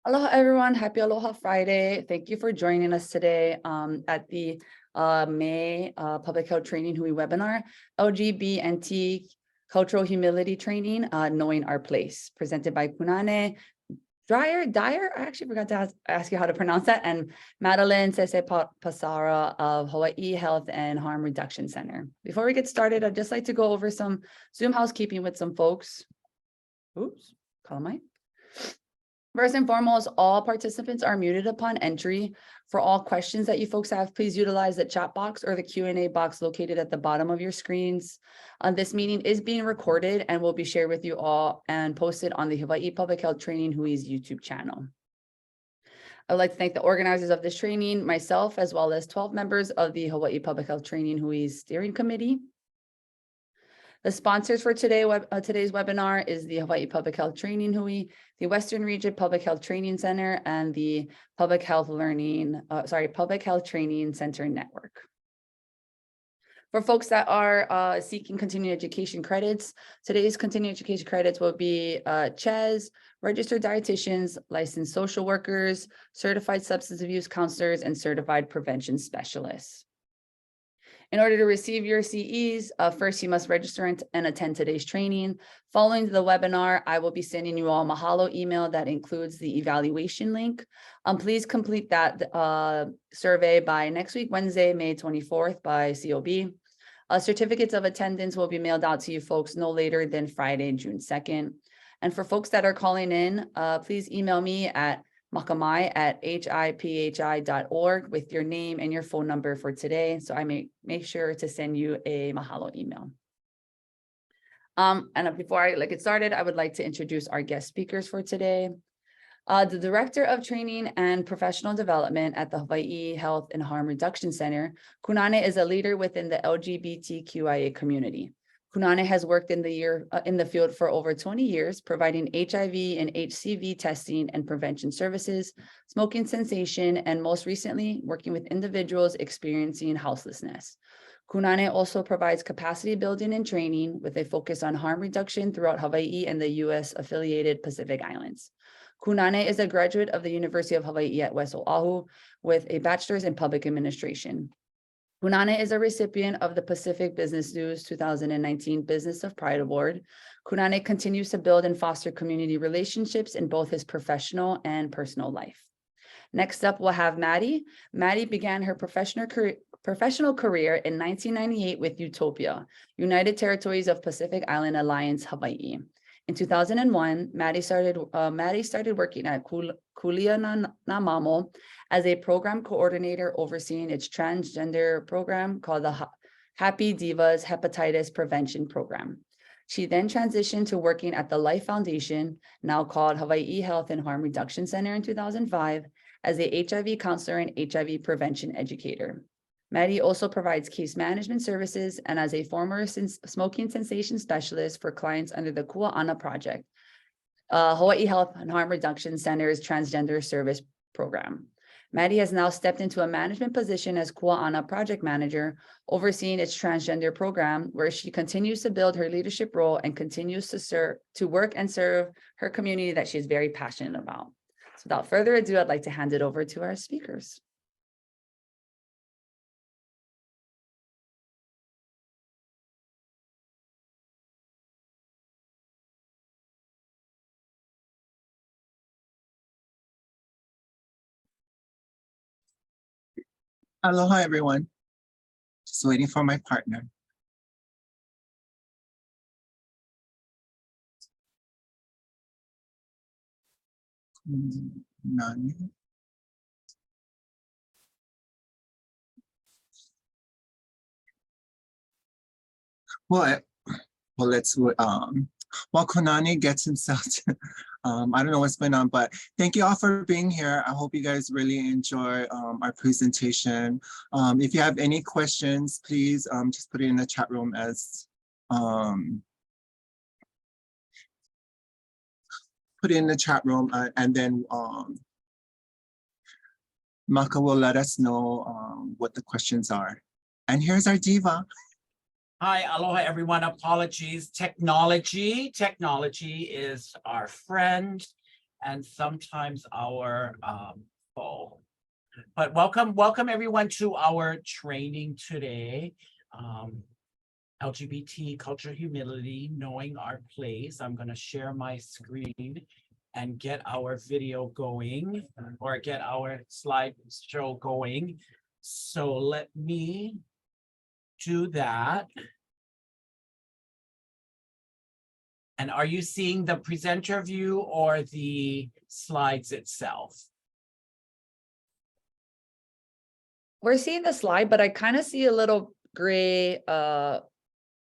Aloha, everyone. Happy Aloha Friday. Thank you for joining us today at the May Public Health Training Hui webinar, LGB&T Cultural Humility Training, Knowing Our Place, presented by Kunane Dyer. I actually forgot to ask you how to pronounce that, and Madeline Sese Pasara of Hawaii Health and Harm Reduction Center. Before we get started, I'd just like to go over some Zoom housekeeping with some folks. Oops, call mic. First and foremost, all participants are muted upon entry. For all questions that you folks have, please utilize the chat box or the Q&A box located at the bottom of your screens. This meeting is being recorded and will be shared with you all and posted on the Hawaii Public Health Training Hui's YouTube channel. I would like to thank the organizers of this training, myself, as well as 12 members of the Hawaii Public Health Training Hui's Steering Committee. The sponsors for today's webinar is the Hawaii Public Health Training Hui, the Western Region Public Health Training Center, and the Public Health Training Center Network. For folks that are seeking continuing education credits, today's continuing education credits will be CHES, registered dietitians, licensed social workers, certified substance abuse counselors, and certified prevention specialists. In order to receive your CEs, first you must register and attend today's training. Following the webinar, I will be sending you all a Mahalo email that includes the evaluation link. Please complete that survey by next week, Wednesday, May 24th by COB. Certificates of attendance will be mailed out to you folks no later than Friday, June 2nd. And for folks that are calling in, please email me at makamai@hiphi.org with your name and your phone number for today. So I may make sure to send you a Mahalo email. And before I get started, I would like to introduce our guest speakers for today. The Director of Training and Professional Development at the Hawaii Health and Harm Reduction Center, Kunane is a leader within the LGBTQIA community. Kunane has worked in the field for over 20 years, providing HIV and HCV testing and prevention services, smoking cessation, and most recently, working with individuals experiencing houselessness. Kunane also provides capacity building and training with a focus on harm reduction throughout Hawaii and the U.S.-affiliated Pacific Islands. Kunane is a graduate of the University of Hawaii at West Oahu with a bachelor's in public administration. Kunane is a recipient of the Pacific Business News 2019 Business of Pride Award. Kunane continues to build and foster community relationships in both his professional and personal life. Next up, we'll have Maddie. Maddie began her professional career in 1998 with Utopia, United Territories of Pacific Island Alliance, Hawaii. In 2001, Maddie started working at Kuleana as a program coordinator overseeing its transgender program called the Happy Divas Hepatitis Prevention Program. She then transitioned to working at the Life Foundation, now called Hawaii Health and Harm Reduction Center in 2005, as a HIV counselor and HIV prevention educator. Maddie also provides case management services and as a former smoking cessation specialist for clients under the Kua'ana Project, Hawaii Health and Harm Reduction Center's transgender service program. Maddie has now stepped into a management position as Kua'ana Project Manager, overseeing its transgender program, where she continues to build her leadership role and continues to work and serve her community that she is very passionate about. So without further ado, I'd like to hand it over to our speakers. Aloha, everyone. Just waiting for my partner. None. Well, let's while Konani gets himself to, I don't know what's going on, but thank you all for being here. I hope you guys really enjoy our presentation. If you have any questions, please just put it in the chat room as put it in the chat room, and then Maka will let us know what the questions are. And here's our diva. Hi, aloha everyone. Apologies. Technology is our friend. and sometimes our foe. But welcome everyone to our training today. LGBT Cultural Humility, Knowing Our Place. I'm going to share my screen and get our video going, or get our slideshow going. So let me do that. And are you seeing the presenter view or the slides itself? We're seeing the slide, but I kind of see a little gray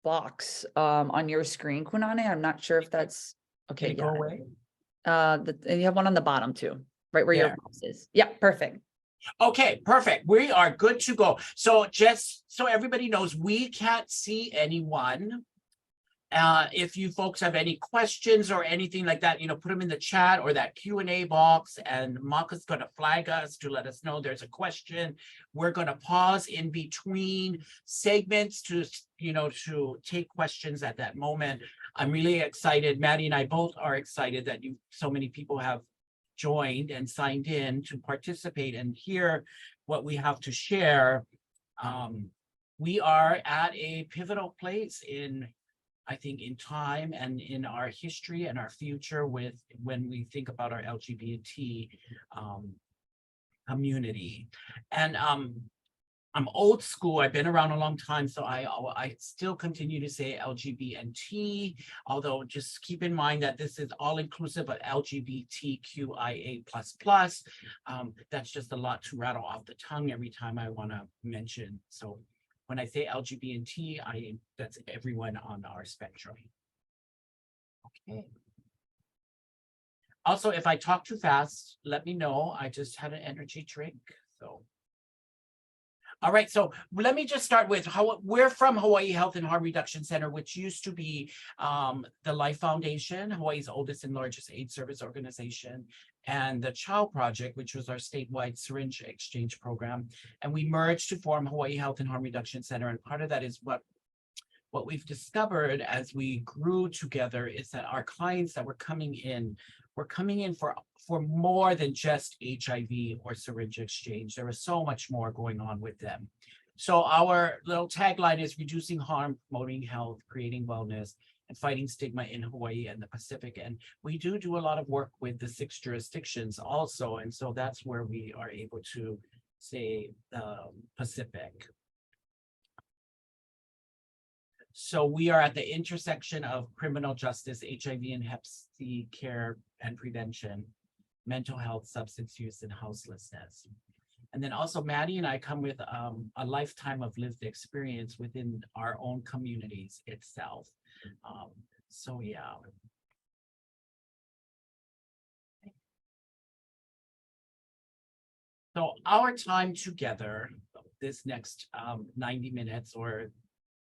box on your screen, Kunane. I'm not sure if that's okay. Can it go away? And you have one on the bottom too, right where your There. mouse is. Yeah, perfect. Okay, perfect. We are good to go. So just so everybody knows, we can't see anyone. If you folks have any questions or anything like that, put them in the chat or that Q&A box, and Maka's going to flag us to let us know there's a question. We're going to pause in between segments to take questions at that moment. I'm really excited. Maddie and I both are excited that so many people have joined and signed in to participate and hear what we have to share. We are at a pivotal place I think in time and in our history and our future when we think about our LGBT community. And I'm old school. I've been around a long time, so I still continue to say LGB&T, although just keep in mind that this is all inclusive of LGBTQIA++. That's just a lot to rattle off the tongue every time I want to mention. So when I say LGB&T, that's everyone on our spectrum. Okay. Also, if I talk too fast, let me know. I just had an energy drink, so. All right, so let me just start with we're from Hawaii Health and Harm Reduction Center, which used to be the Life Foundation, Hawaii's oldest and largest AIDS service organization, and the Child Project, which was our statewide syringe exchange program. And we merged to form Hawaii Health and Harm Reduction Center. And part of that is what we've discovered as we grew together is that our clients that were coming in for more than just HIV or syringe exchange. There was so much more going on with them. So our little tagline is reducing harm, promoting health, creating wellness, and fighting stigma in Hawaii and the Pacific. And we do a lot of work with the 6 jurisdictions also. And so that's where we are able to say Pacific. So we are at the intersection of criminal justice, HIV and Hep C care and prevention, mental health, substance use, and houselessness. And then also Maddie and I come with a lifetime of lived experience within our own communities itself. So yeah. So our time together, this next 90 minutes or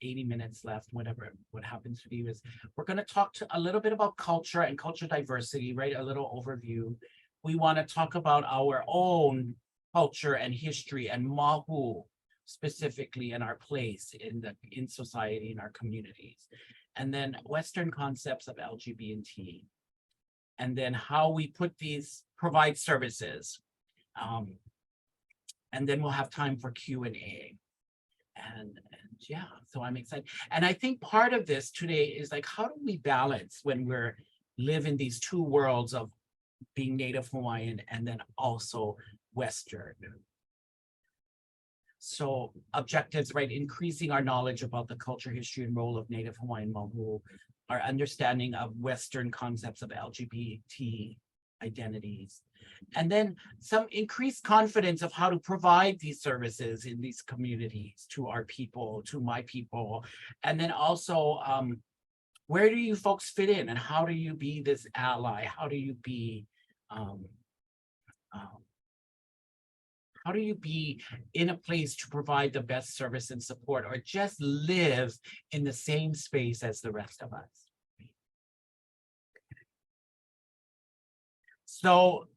80 minutes left, whatever what happens to be, is we're going to talk a little bit about culture and culture diversity, right? A little overview. We want to talk about our own culture and history and māhū specifically, in our place in society, in our communities. And then Western concepts of LGBT. And then how we provide services. And then we'll have time for Q&A. And yeah, so I'm excited. And I think part of this today is like, how do we balance when we're living these 2 worlds of being Native Hawaiian and then also Western? So objectives, right? Increasing our knowledge about the culture, history, and role of Native Hawaiian māhū, our understanding of Western concepts of LGBT identities, and then some increased confidence of how to provide these services in these communities to our people, to my people. And then also, where do you folks fit in, and how do you be this ally? How do you be in a place to provide the best service and support, or just live in the same space as the rest of us? So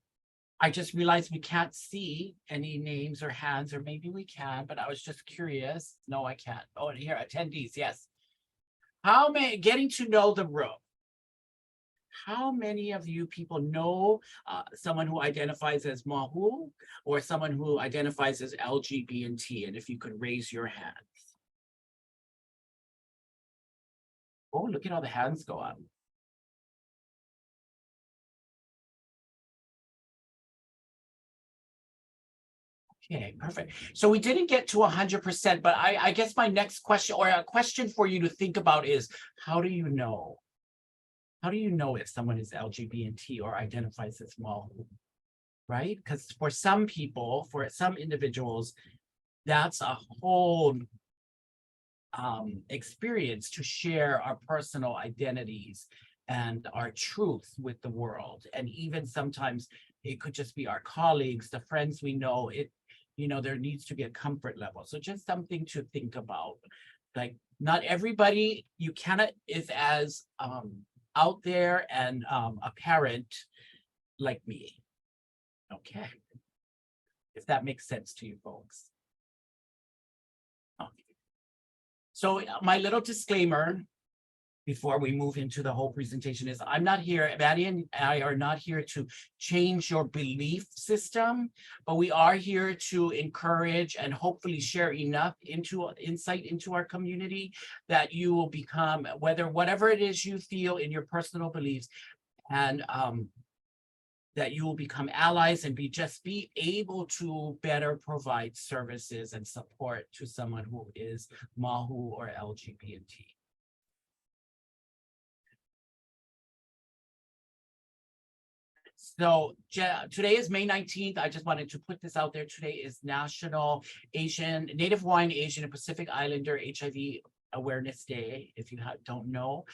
I just realized we can't see any names or hands, or maybe we can, but I was just curious. No, I can't. Oh, and here, attendees, yes. Getting to know the room. how many of you people know someone who identifies as māhū or someone who identifies as LGB&T? And if you could raise your hands. Oh, look at all the hands go up. Okay, perfect. So we didn't get to 100%, but I guess my next question, or a question for you to think about, is how do you know? How do you know if someone is LGBT or identifies as māhū, right? Because for some people, for some individuals, that's a whole experience to share our personal identities and our truth with the world. And even sometimes it could just be our colleagues, the friends we know. There needs to be a comfort level. So just something to think about. Like, not everybody is as out there and apparent like me. Okay. If that makes sense to you folks. Okay. So my little disclaimer before we move into the whole presentation is I'm not here, Maddie and I are not here to change your belief system, but we are here to encourage and hopefully share enough insight into our community that you will become, whatever it is you feel in your personal beliefs, and that you will become allies and be able to better provide services and support to someone who is māhū or LGBT. So today is May 19th. I just wanted to put this out there. Today is National Native Hawaiian, Asian, and Pacific Islander HIV Awareness Day. If you don't know,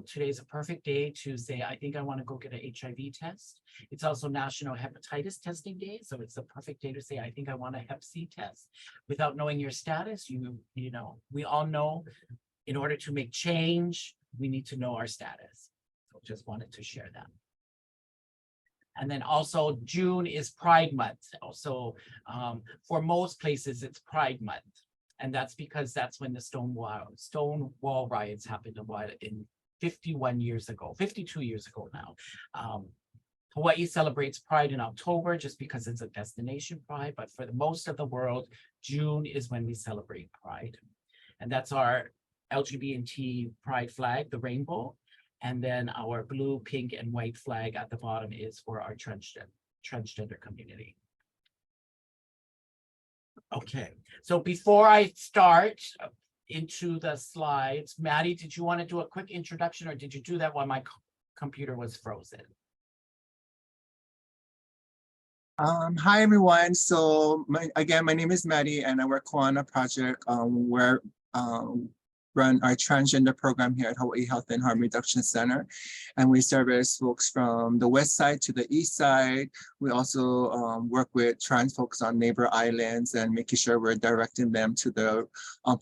today is a perfect day to say, I think I want to go get an HIV test. It's also National Hepatitis Testing Day. So it's a perfect day to say, I think I want a Hep C test. Without knowing your status, we all know in order to make change, we need to know our status. So just wanted to share that. And then also June is Pride Month. So for most places, it's Pride Month. And that's because that's when the Stonewall riots happened in 52 years ago now. Hawaii celebrates Pride in October just because it's a destination pride, but for the most of the world, June is when we celebrate Pride. And that's our LGBT Pride flag, the rainbow. And then our blue, pink, and white flag at the bottom is for our transgender community. Okay, so before I start into the slides, Maddie, did you want to do a quick introduction, or did you do that while my computer was frozen? Hi everyone. So again, my name is Maddie, and I work on a project where run our transgender program here at Hawaii Health and Harm Reduction Center. And we service folks from the west side to the east side. We also work with trans folks on neighbor islands and making sure we're directing them to the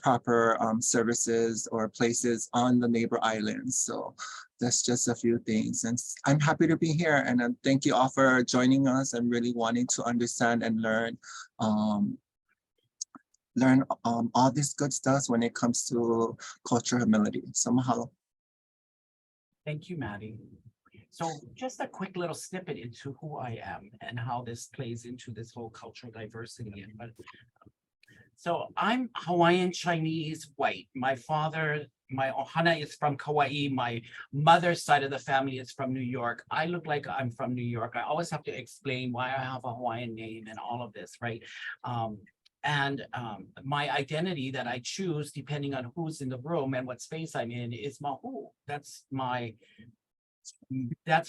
proper services or places on the neighbor islands. So that's just a few things. And I'm happy to be here. And thank you all for joining us and really wanting to understand and learn all this good stuff when it comes to cultural humility. So mahalo. Thank you, Maddie. So just a quick little snippet into who I am and how this plays into this whole cultural diversity. So I'm Hawaiian, Chinese, white. My father, my ohana is from Kauai. My mother's side of the family is from New York. I look like I'm from New York. I always have to explain why I have a Hawaiian name and all of this, right? My identity that I choose, depending on who's in the room and what space I'm in, is māhū. That's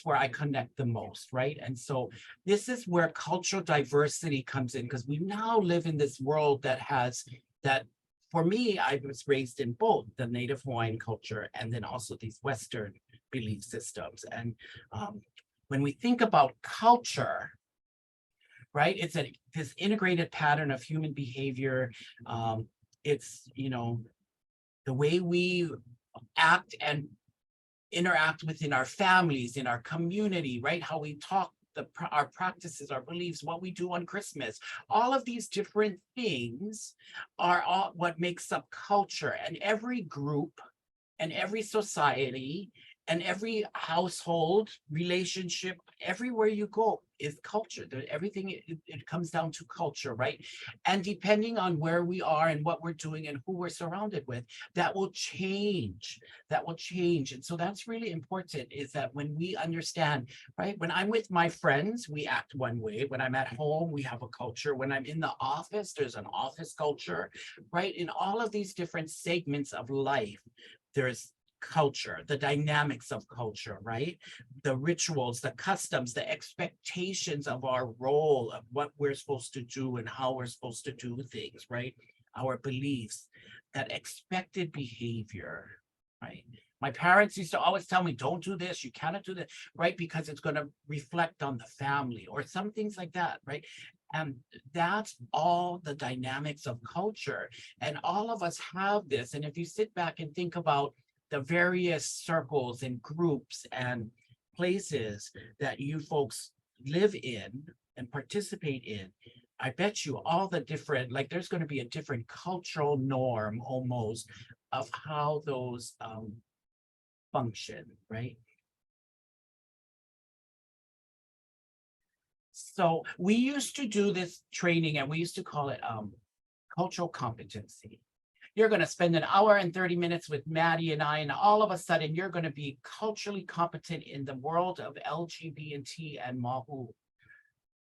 where I connect the most, right? And so this is where cultural diversity comes in, because we now live in this world that for me, I was raised in both the Native Hawaiian culture and then also these Western belief systems. And when we think about culture, right? It's this integrated pattern of human behavior. It's, the way we act and interact within our families, in our community, right? How we talk, our practices, our beliefs, what we do on Christmas. All of these different things are all what makes up culture. And every group and every society And every household relationship, everywhere you go is culture. Everything, it comes down to culture, right? And depending on where we are and what we're doing and who we're surrounded with, that will change. That will change. And so that's really important, is that when we understand, right? When I'm with my friends, we act one way. When I'm at home, we have a culture. When I'm in the office, there's an office culture, right? In all of these different segments of life, there's culture, the dynamics of culture, right? The rituals, the customs, the expectations of our role, of what we're supposed to do and how we're supposed to do things, right? Our beliefs, that expected behavior, right? My parents used to always tell me, don't do this, you cannot do that, right? Because it's going to reflect on the family or some things like that, right? And that's all the dynamics of culture. And all of us have this. And if you sit back and think about the various circles and groups and places that you folks live in and participate in, I bet you all the different, like there's going to be a different cultural norm almost of how those function, right? So we used to do this training and we used to call it cultural competency. You're going to spend an hour and 30 minutes with Maddie and I, and all of a sudden you're going to be culturally competent in the world of LGB&T and māhū.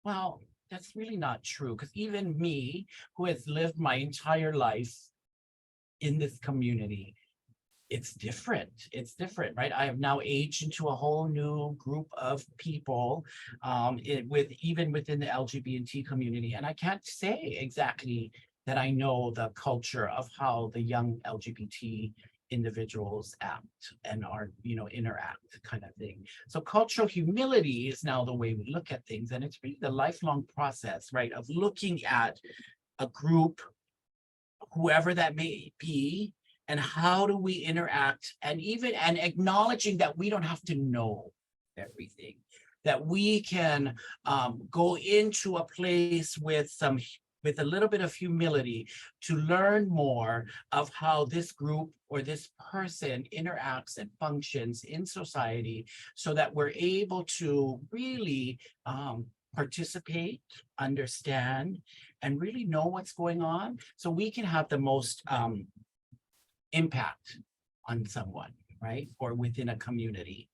Well, that's really not true, because even me, who has lived my entire life in this community, it's different. It's different, right? I have now aged into a whole new group of people even within the LGBT community. And I can't say exactly that I know the culture of how the young LGBT individuals act and are, interact, kind of thing. So cultural humility is now the way we look at things. And it's really the lifelong process, right, of looking at a group, whoever that may be, and how do we interact, and acknowledging that we don't have to know everything, that we can go into a place with a little bit of humility to learn more of how this group or this person interacts and functions in society, so that we're able to really participate, understand, and really know what's going on, so we can have the most impact on someone, right? Or within a community.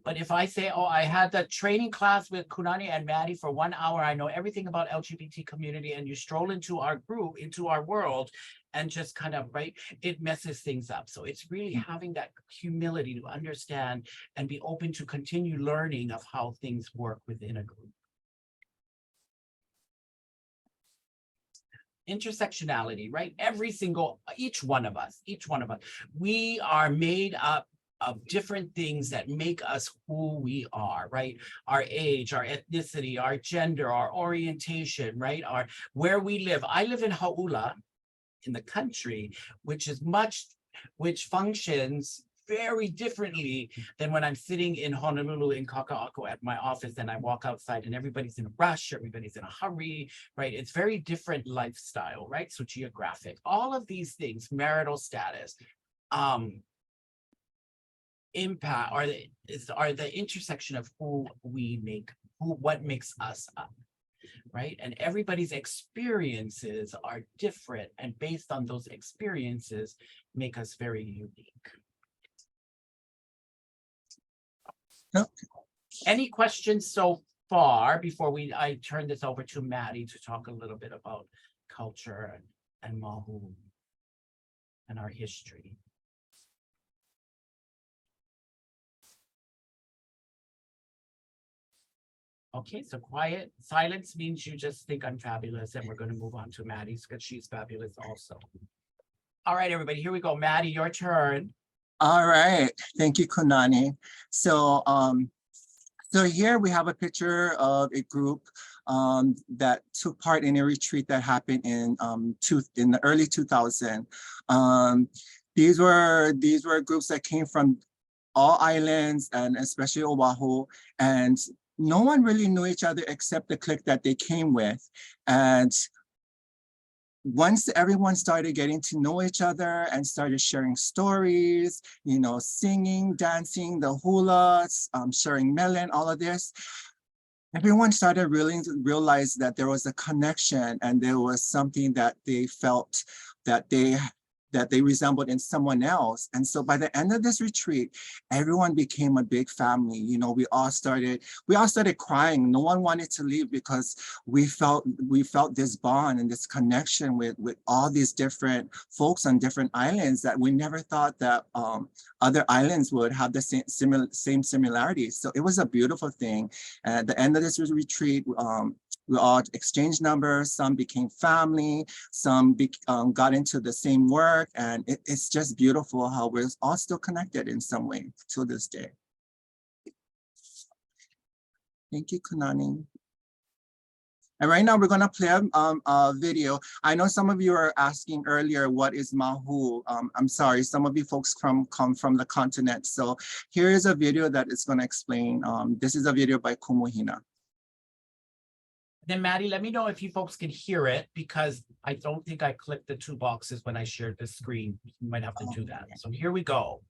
But if I say, oh, I had the training class with Kunani and Maddie for 1 hour, I know everything about LGBT community, and you stroll into our group, into our world, and just kind of, right, it messes things up. So it's really having that humility to understand and be open to continue learning of how things work within a group. Intersectionality, right? Each one of us, we are made up of different things that make us who we are, right? Our age, our ethnicity, our gender, our orientation, right? Where we live. I live in Hauula, in the country, which functions very differently than when I'm sitting in Honolulu in Kaka'ako at my office, and I walk outside and everybody's in a rush, everybody's in a hurry, right? It's very different lifestyle, right? So geographic, all of these things, marital status, impact are the intersection of what makes us up, right? And everybody's experiences are different, and based on those experiences make us very unique. Yep. Any questions so far before I turn this over to Maddie to talk a little bit about culture and māhū and our history? Okay, so quiet silence means you just think I'm fabulous, and we're going to move on to Maddie's, because she's fabulous also. All right, everybody, here we go. Maddie, your turn. All right, thank you, Kunani. So, so here we have a picture of a group that took part in a retreat that happened in the early 2000s. These were groups that came from all islands, and especially Oahu, and no one really knew each other except the clique that they came with. And once everyone started getting to know each other and started sharing stories, you know, singing, dancing, the hulas, sharing melon, all of this, everyone started really to realize that there was a connection and there was something that they felt that they resembled in someone else. And so by the end of this retreat, everyone became a big family. You know, we all started crying. No one wanted to leave because we felt this bond and this connection with all these different folks on different islands that we never thought that other islands would have the same similarities. So it was a beautiful thing. And at the end of this retreat, we all exchanged numbers, some became family, some got into the same work, and it's just beautiful how we're all still connected in some way to this day. Thank you, Kanani. And right now we're gonna play a video. I know some of you are asking earlier, what is māhū? I'm sorry, some of you folks come from the continent. So here is a video that is gonna explain. This is a video by Kumuhina. Then Maddie, let me know if you folks can hear it, because I don't think I clicked the 2 boxes when I shared the screen. You might have to do that. So here we go.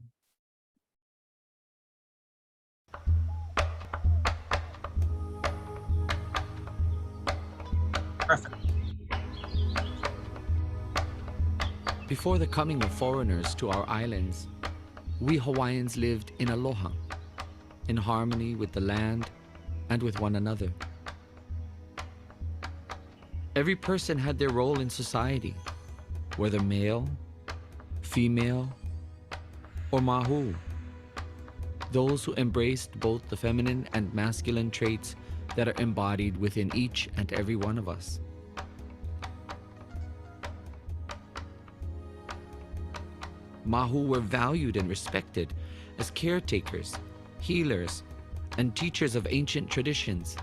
Perfect. Before the coming of foreigners to our islands, we Hawaiians lived in aloha, in harmony with the land and with one another. Every person had their role in society, whether male, female, or māhū. Those who embraced both the feminine and masculine traits that are embodied within each and every one of us. Māhū were valued and respected as caretakers, healers, and teachers of ancient traditions.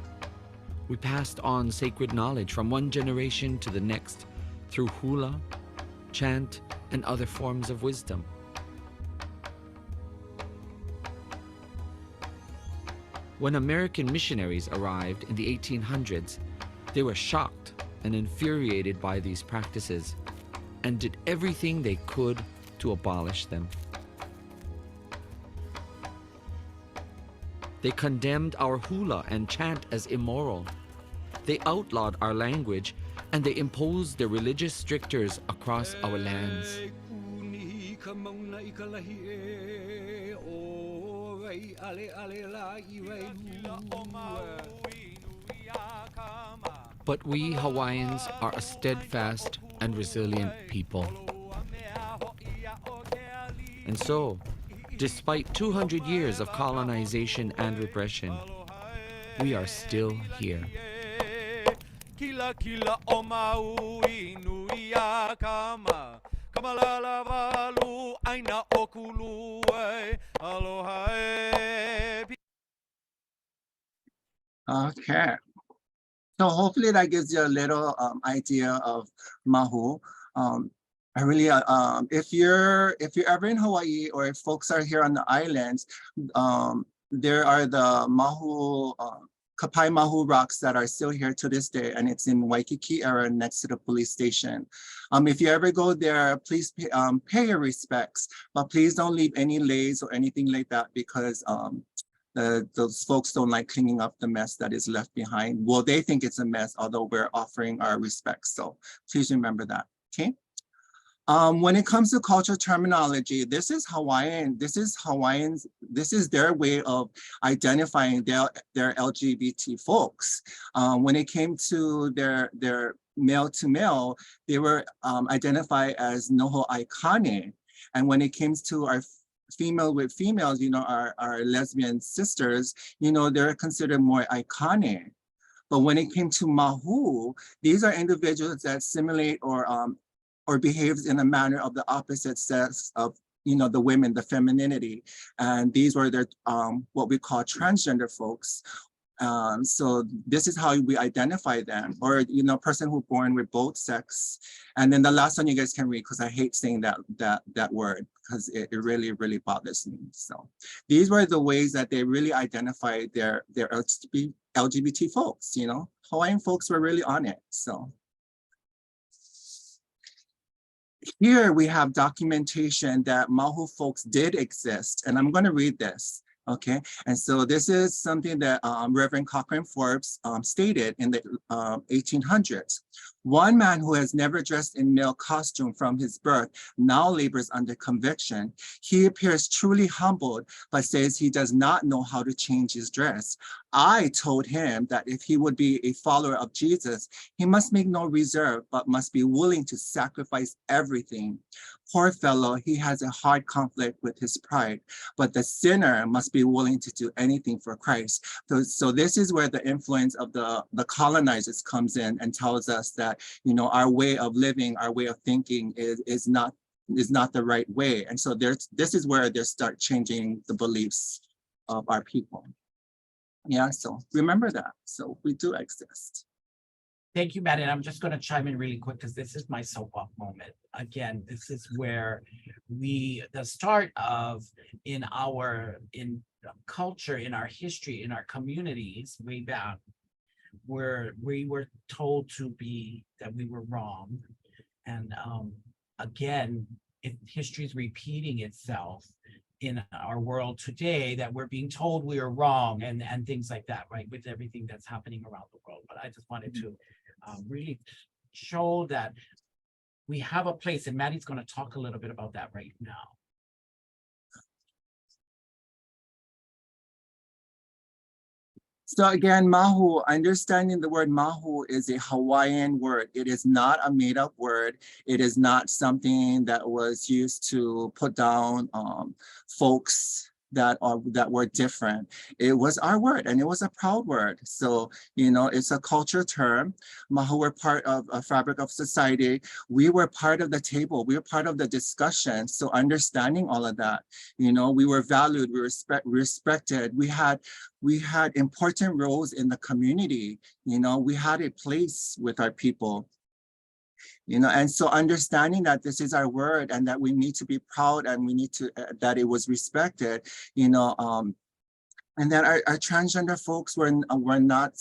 We passed on sacred knowledge from one generation to the next through hula, chant, and other forms of wisdom. When American missionaries arrived in the 1800s, they were shocked and infuriated by these practices and did everything they could to abolish them. They condemned our hula and chant as immoral. They outlawed our language, and they imposed their religious strictures across our lands. But we Hawaiians are a steadfast and resilient people. And so, despite 200 years of colonization and repression, we are still here. Kila kila o māhū nui a kama Kamalala walu aina o kulu e aloha e. Okay. So hopefully that gives you a little idea of māhū. I really, if you're ever in Hawaii, or if folks are here on the islands, there are the māhū, Kapai māhū rocks that are still here to this day, and it's in Waikiki area next to the police station. If you ever go there, please pay your respects, but please don't leave any leis or anything like that, because those folks don't like cleaning up the mess that is left behind. Well, they think it's a mess, although we're offering our respects. So please remember that, okay? When it comes to cultural terminology, this is Hawaiian. This is Hawaiians. This is their way of identifying their LGBT folks. When it came to their male to male, they were identified as noho aikane. And when it came to our female with females, you know, our lesbian sisters, you know, they're considered more aikane. But when it came to māhū, these are individuals that simulate or behaves in a manner of the opposite sex of, you know, the women, the femininity. And these were their, what we call transgender folks. So this is how we identify them, or, you know, person who born with both sex. And then the last one you guys can read, because I hate saying that word, because it really, really bothers me. So these were the ways that they really identify their LGBT folks, you know. Hawaiian folks were really on it, so. here we have documentation that Māhū folks did exist, and I'm going to read this. Okay, and so this is something that Reverend Cochrane Forbes stated in the 1800s. One man who has never dressed in male costume from his birth now labors under conviction. He appears truly humbled, but says he does not know how to change his dress. I told him that if he would be a follower of Jesus, he must make no reserve, but must be willing to sacrifice everything. Poor fellow, he has a hard conflict with his pride, but the sinner must be willing to do anything for Christ. So this is where the influence of the colonizers comes in and tells us that, you know, our way of living, our way of thinking is not the right way. And so this is where they start changing the beliefs of our people. Yeah, so remember that. So we do exist. Thank you, Matt. And I'm just going to chime in really quick because this is my soapbox moment. Again, this is where the start of in culture, in our history, in our communities way back, where we were told that we were wrong. And again, history is repeating itself in our world today, that we're being told we are wrong and things like that, right? With everything that's happening around the world. But I just wanted to really show that we have a place, and Maddie's going to talk a little bit about that right now. So again, Māhū, understanding the word Māhū is a Hawaiian word. It is not a made up word. It is not something that was used to put down folks that were different. It was our word, and it was a proud word. So, you know, it's a culture term. Māhū were part of a fabric of society. We were part of the table. We were part of the discussion. So understanding all of that, you know, we were valued, we were respected. We had important roles in the community. You know, we had a place with our people. You know, and so understanding that this is our word and that we need to be proud and we need to, that it was respected, you know, and that our transgender folks were not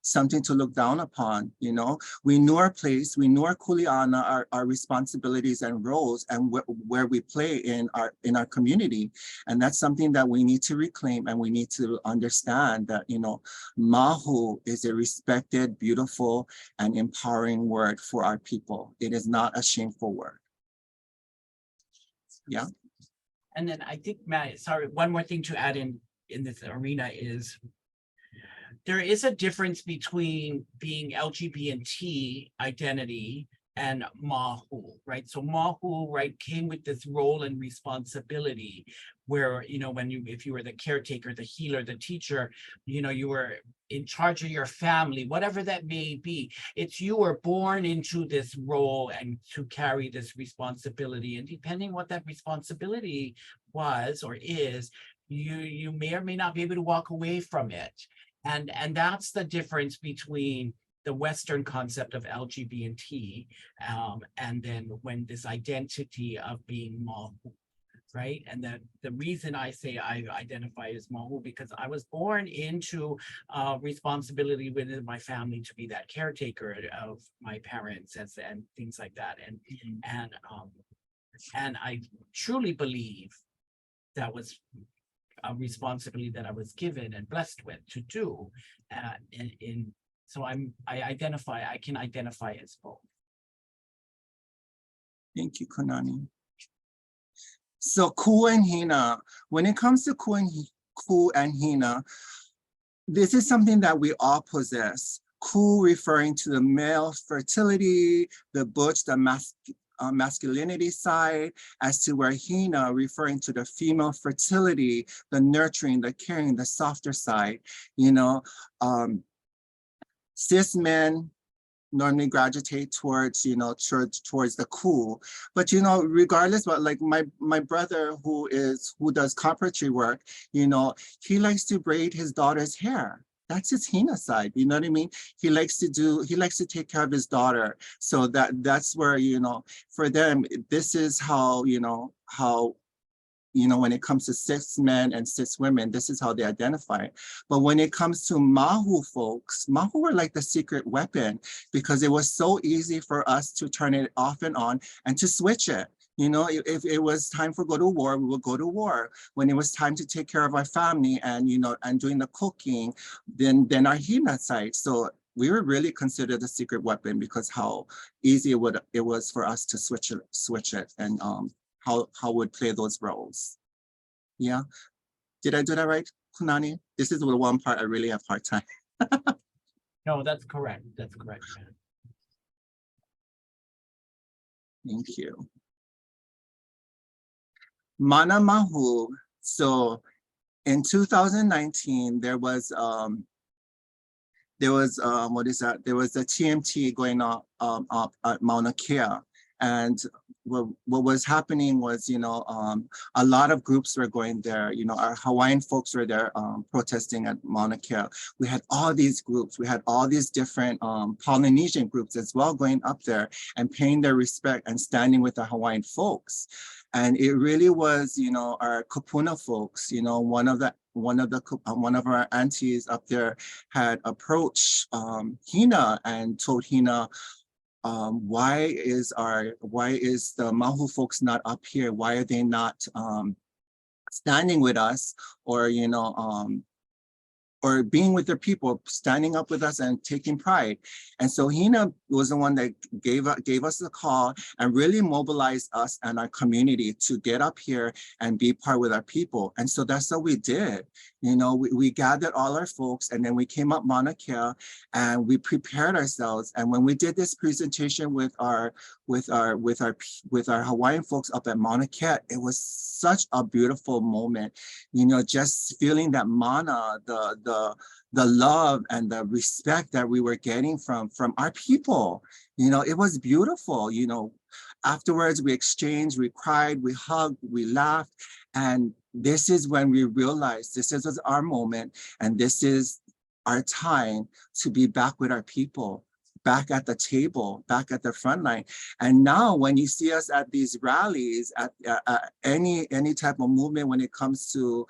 something to look down upon. You know, we knew our place, we knew our kuleana, our responsibilities and roles, and where we play in our community. And that's something that we need to reclaim, and we need to understand that, you know, Māhū is a respected, beautiful, and empowering word for our people. It is not a shameful word. Yeah. And then I think, Matt, sorry, one more thing to add in this arena is there is a difference between being LGBT identity and Māhū, right? So Māhū, right, came with this role and responsibility where, you know, if you were the caretaker, the healer, the teacher, you know, you were in charge of your family, whatever that may be. It's you were born into this role and to carry this responsibility. And depending what that responsibility was or is, you may or may not be able to walk away from it. And that's the difference between the Western concept of LGBT and then when this identity of being Māhū, right? And the reason I say I identify as Māhū because I was born into responsibility within my family to be that caretaker of my parents and things like that. And I truly believe that was a responsibility that I was given and blessed with to do. So I can identify as both. Thank you, Kunani. So ku and hina, when it comes to ku and hina, this is something that we all possess. Ku referring to the male fertility, the butch, the masculinity side, as to where hina referring to the female fertility, the nurturing, the caring, the softer side. You know, cis men normally gravitate towards, you know, towards the ku, but you know, regardless, but like my brother who does carpentry work, you know, he likes to braid his daughter's hair. That's his hina side, you know what I mean? He likes to take care of his daughter. So that's where, you know, for them, this is how you know, when it comes to cis men and cis women, this is how they identify. But when it comes to māhū folks, māhū were like the secret weapon because it was so easy for us to turn it off and on and to switch it. You know, if it was time for go to war, we would go to war. When it was time to take care of our family and, you know, and doing the cooking, then our hina side. So we were really considered a secret weapon because how easy it was for us to switch it and how would play those roles. Yeah. Did I do that right, Kunani? This is the one part I really have a hard time. No, that's correct. That's correct. Thank you. Mana māhū. So in 2019, there was what is that? There was a TMT going on up at Mauna Kea. And what was happening was, you know, a lot of groups were going there. You know, our Hawaiian folks were there protesting at Mauna Kea. We had all these groups. We had all these different Polynesian groups as well going up there and paying their respect and standing with the Hawaiian folks. And it really was, you know, our kupuna folks, you know, one of our aunties up there had approached Hina and told Hina, why is the Māhū folks not up here? Why are they not standing with us, or, you know, or being with their people, standing up with us and taking pride? And so Hina was the one that gave us the call and really mobilized us and our community to get up here and be part with our people. And so that's what we did. You know, we gathered all our folks, and then we came up Mauna Kea and we prepared ourselves. And when we did this presentation with our Hawaiian folks up at Mauna Kea, it was such a beautiful moment. You know, just feeling that mana, the love and the respect that we were getting from our people. You know, it was beautiful. You know, afterwards we exchanged, we cried, we hugged, we laughed. And this is when we realized this is our moment, and this is our time to be back with our people, back at the table, back at the front line. And now when you see us at these rallies, at any type of movement when it comes to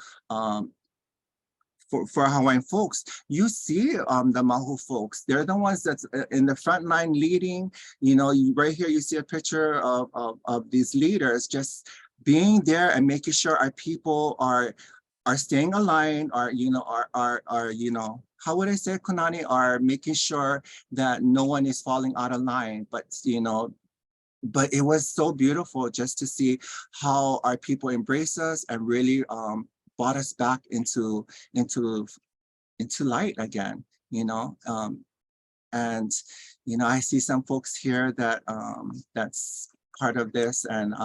for Hawaiian folks, you see the Māhū folks. They're the ones that's in the front line leading. You know, right here you see a picture of these leaders just being there and making sure our people are staying aligned, are, you know, are you know, how would I say, Kunani, are making sure that no one is falling out of line. But, you know, but it was so beautiful just to see how our people embrace us and really brought us back into light again, you know. And, you know, I see some folks here that that's part of this, and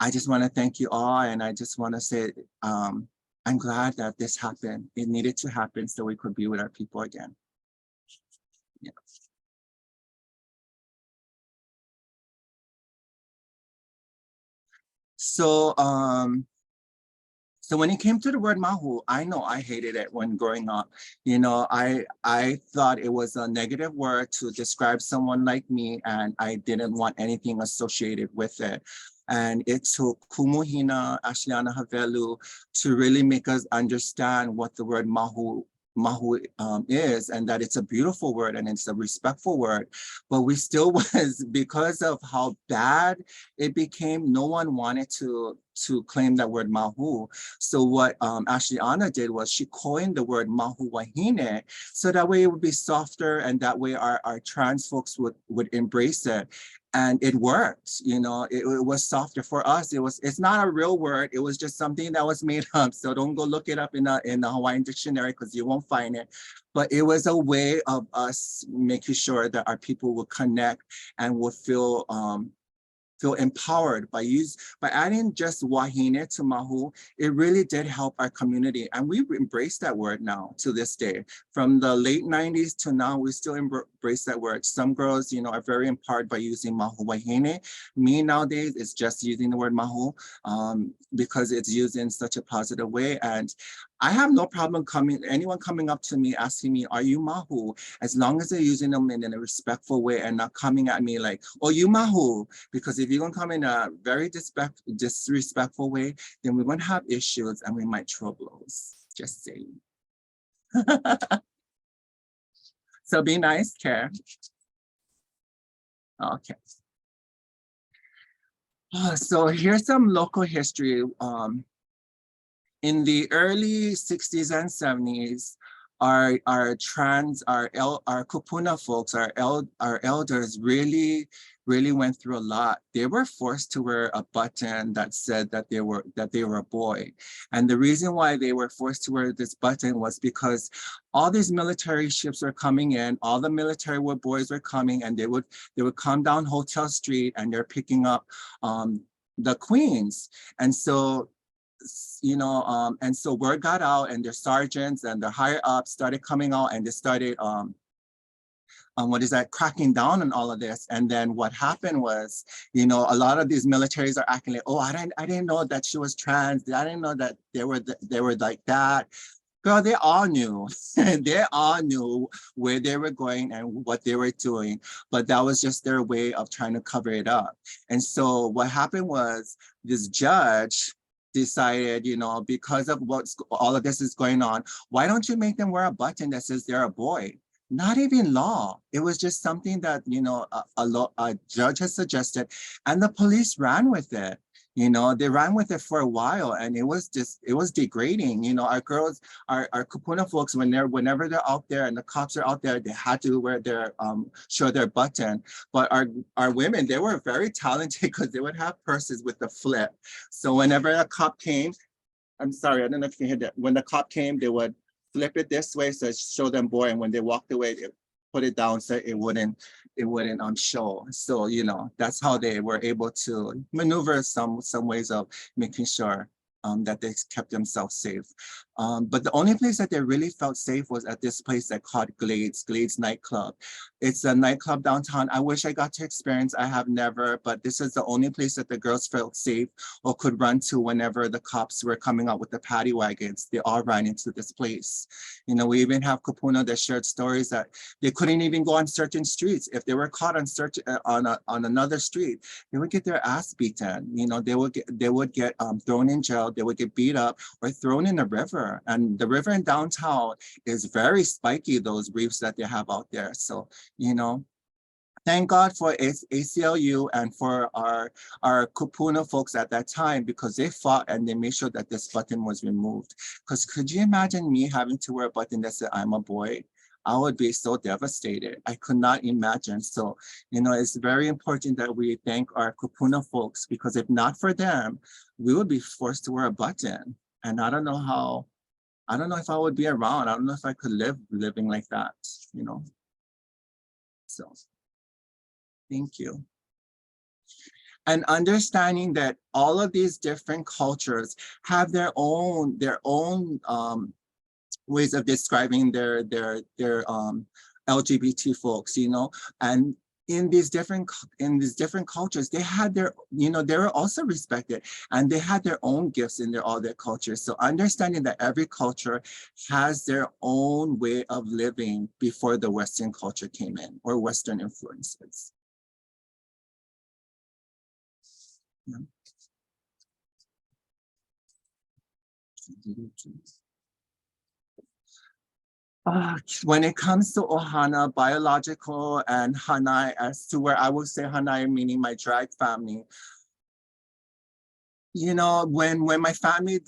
I just want to thank you all, and I just want to say I'm glad that this happened. It needed to happen so we could be with our people again. Yeah. So so when it came to the word Māhū, I know I hated it when growing up. You know, I thought it was a negative word to describe someone like me, and I didn't want anything associated with it. And it took Kumuhina, Ashliana Havelu to really make us understand what the word Māhū is, and that it's a beautiful word and it's a respectful word. But we still was, because of how bad it became, no one wanted to claim that word Māhū. So what Ashliana did was she coined the word Māhū Wahine, so that way it would be softer, and that way our trans folks would embrace it. And it worked, you know, it was softer for us. It's not a real word. It was just something that was made up. So don't go look it up in the Hawaiian dictionary, because you won't find it. But it was a way of us making sure that our people would connect and would feel empowered by adding just wahine to Māhū. It really did help our community, and we embrace that word now to this day. From the late 90s to now, we still embrace that word. Some girls, you know, are very empowered by using Māhū wahine. Me nowadays is just using the word Māhū because it's used in such a positive way. And I have no problem anyone coming up to me asking me, are you māhū? As long as they're using them in a respectful way and not coming at me like, oh, you māhū. Because if you're gonna come in a very disrespectful way, then we're gonna have issues and we might throw blows. Just saying. So be nice, care. Okay. So here's some local history. In the early 60s and 70s, our kupuna folks, our elders really went through a lot. They were forced to wear a button that said that they were a boy. And the reason why they were forced to wear this button was because all these military ships were coming in, all the military boys were coming, and they would come down Hotel Street and they're picking up the queens. And so and so word got out, and their sergeants and the higher ups started coming out, and they started cracking down on all of this. And then what happened was, a lot of these militaries are acting like, oh, I didn't know that she was trans. I didn't know that they were like that. Girl, they all knew. They all knew where they were going and what they were doing, but that was just their way of trying to cover it up. And so what happened was this judge decided, because of all of this is going on, why don't you make them wear a button that says they're a boy? Not even law. It was just something that, a judge has suggested, and the police ran with it. They ran with it for a while, and it was degrading. Our girls, our kupuna folks, whenever they're out there and the cops are out there, they had to wear show their button. But our women, they were very talented because they would have purses with the flip. So whenever a cop came, I'm sorry, I don't know if you can hear that. When the cop came, they would flip it this way so it showed them boy, and when they walked away, they put it down so it wouldn't show. So that's how they were able to maneuver some ways of making sure that they kept themselves safe. But the only place that they really felt safe was at this place that called Glades nightclub. It's a nightclub downtown. I wish I got to experience. I have never, but this is the only place that the girls felt safe or could run to whenever the cops were coming out with the paddy wagons. They all ran into this place. We even have kupuna that shared stories that they couldn't even go on certain streets. If they were caught on another street, they would get their ass beaten. They would get thrown in jail. They would get beat up or thrown in the river. And the river in downtown is very spiky, those reefs that they have out there. So, thank God for ACLU and for our kupuna folks at that time, because they fought and they made sure that this button was removed. Because could you imagine me having to wear a button that said I'm a boy? I would be so devastated. I could not imagine. So, it's very important that we thank our kupuna folks, because if not for them, we would be forced to wear a button. And I don't know if I would be around. I don't know if I could living like that, So, thank you. And understanding that all of these different cultures have their own ways of describing their LGBT folks, and in these different cultures, they had their, they were also respected, and they had their own gifts in all their cultures. So understanding that every culture has their own way of living before the Western culture came in, or Western influences. Yeah. When it comes to ohana, biological, and hanai, as to where I will say hanai, meaning my drag family, when my family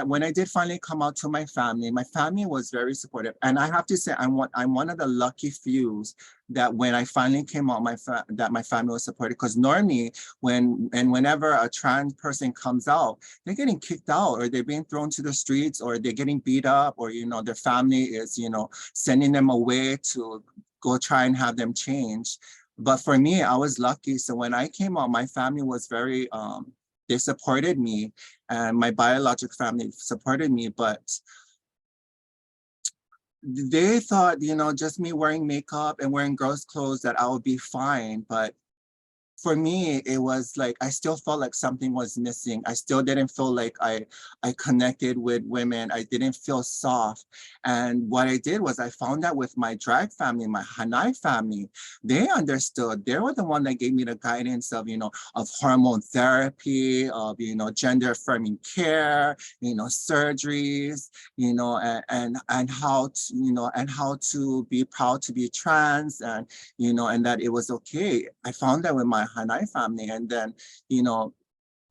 when I did finally come out to my family was very supportive. And I have to say, I'm one of the lucky few that when I finally came out, that my family was supportive. Because normally, whenever a trans person comes out, they're getting kicked out, or they're being thrown to the streets, or they're getting beat up, or their family is sending them away to go try and have them change. But for me, I was lucky. So when I came out, my family was very they supported me, and my biological family supported me, but they thought, just me wearing makeup and wearing girls' clothes, that I would be fine. But for me, it was like, I still felt like something was missing. I still didn't feel like I connected with women. I didn't feel soft. And what I did was I found out with my drag family, my Hanai family, they understood. They were the one that gave me the guidance of, of hormone therapy, of, gender affirming care, surgeries, and how to, and how to be proud to be trans, and, and that it was okay. I found that with my Hanai family, and then,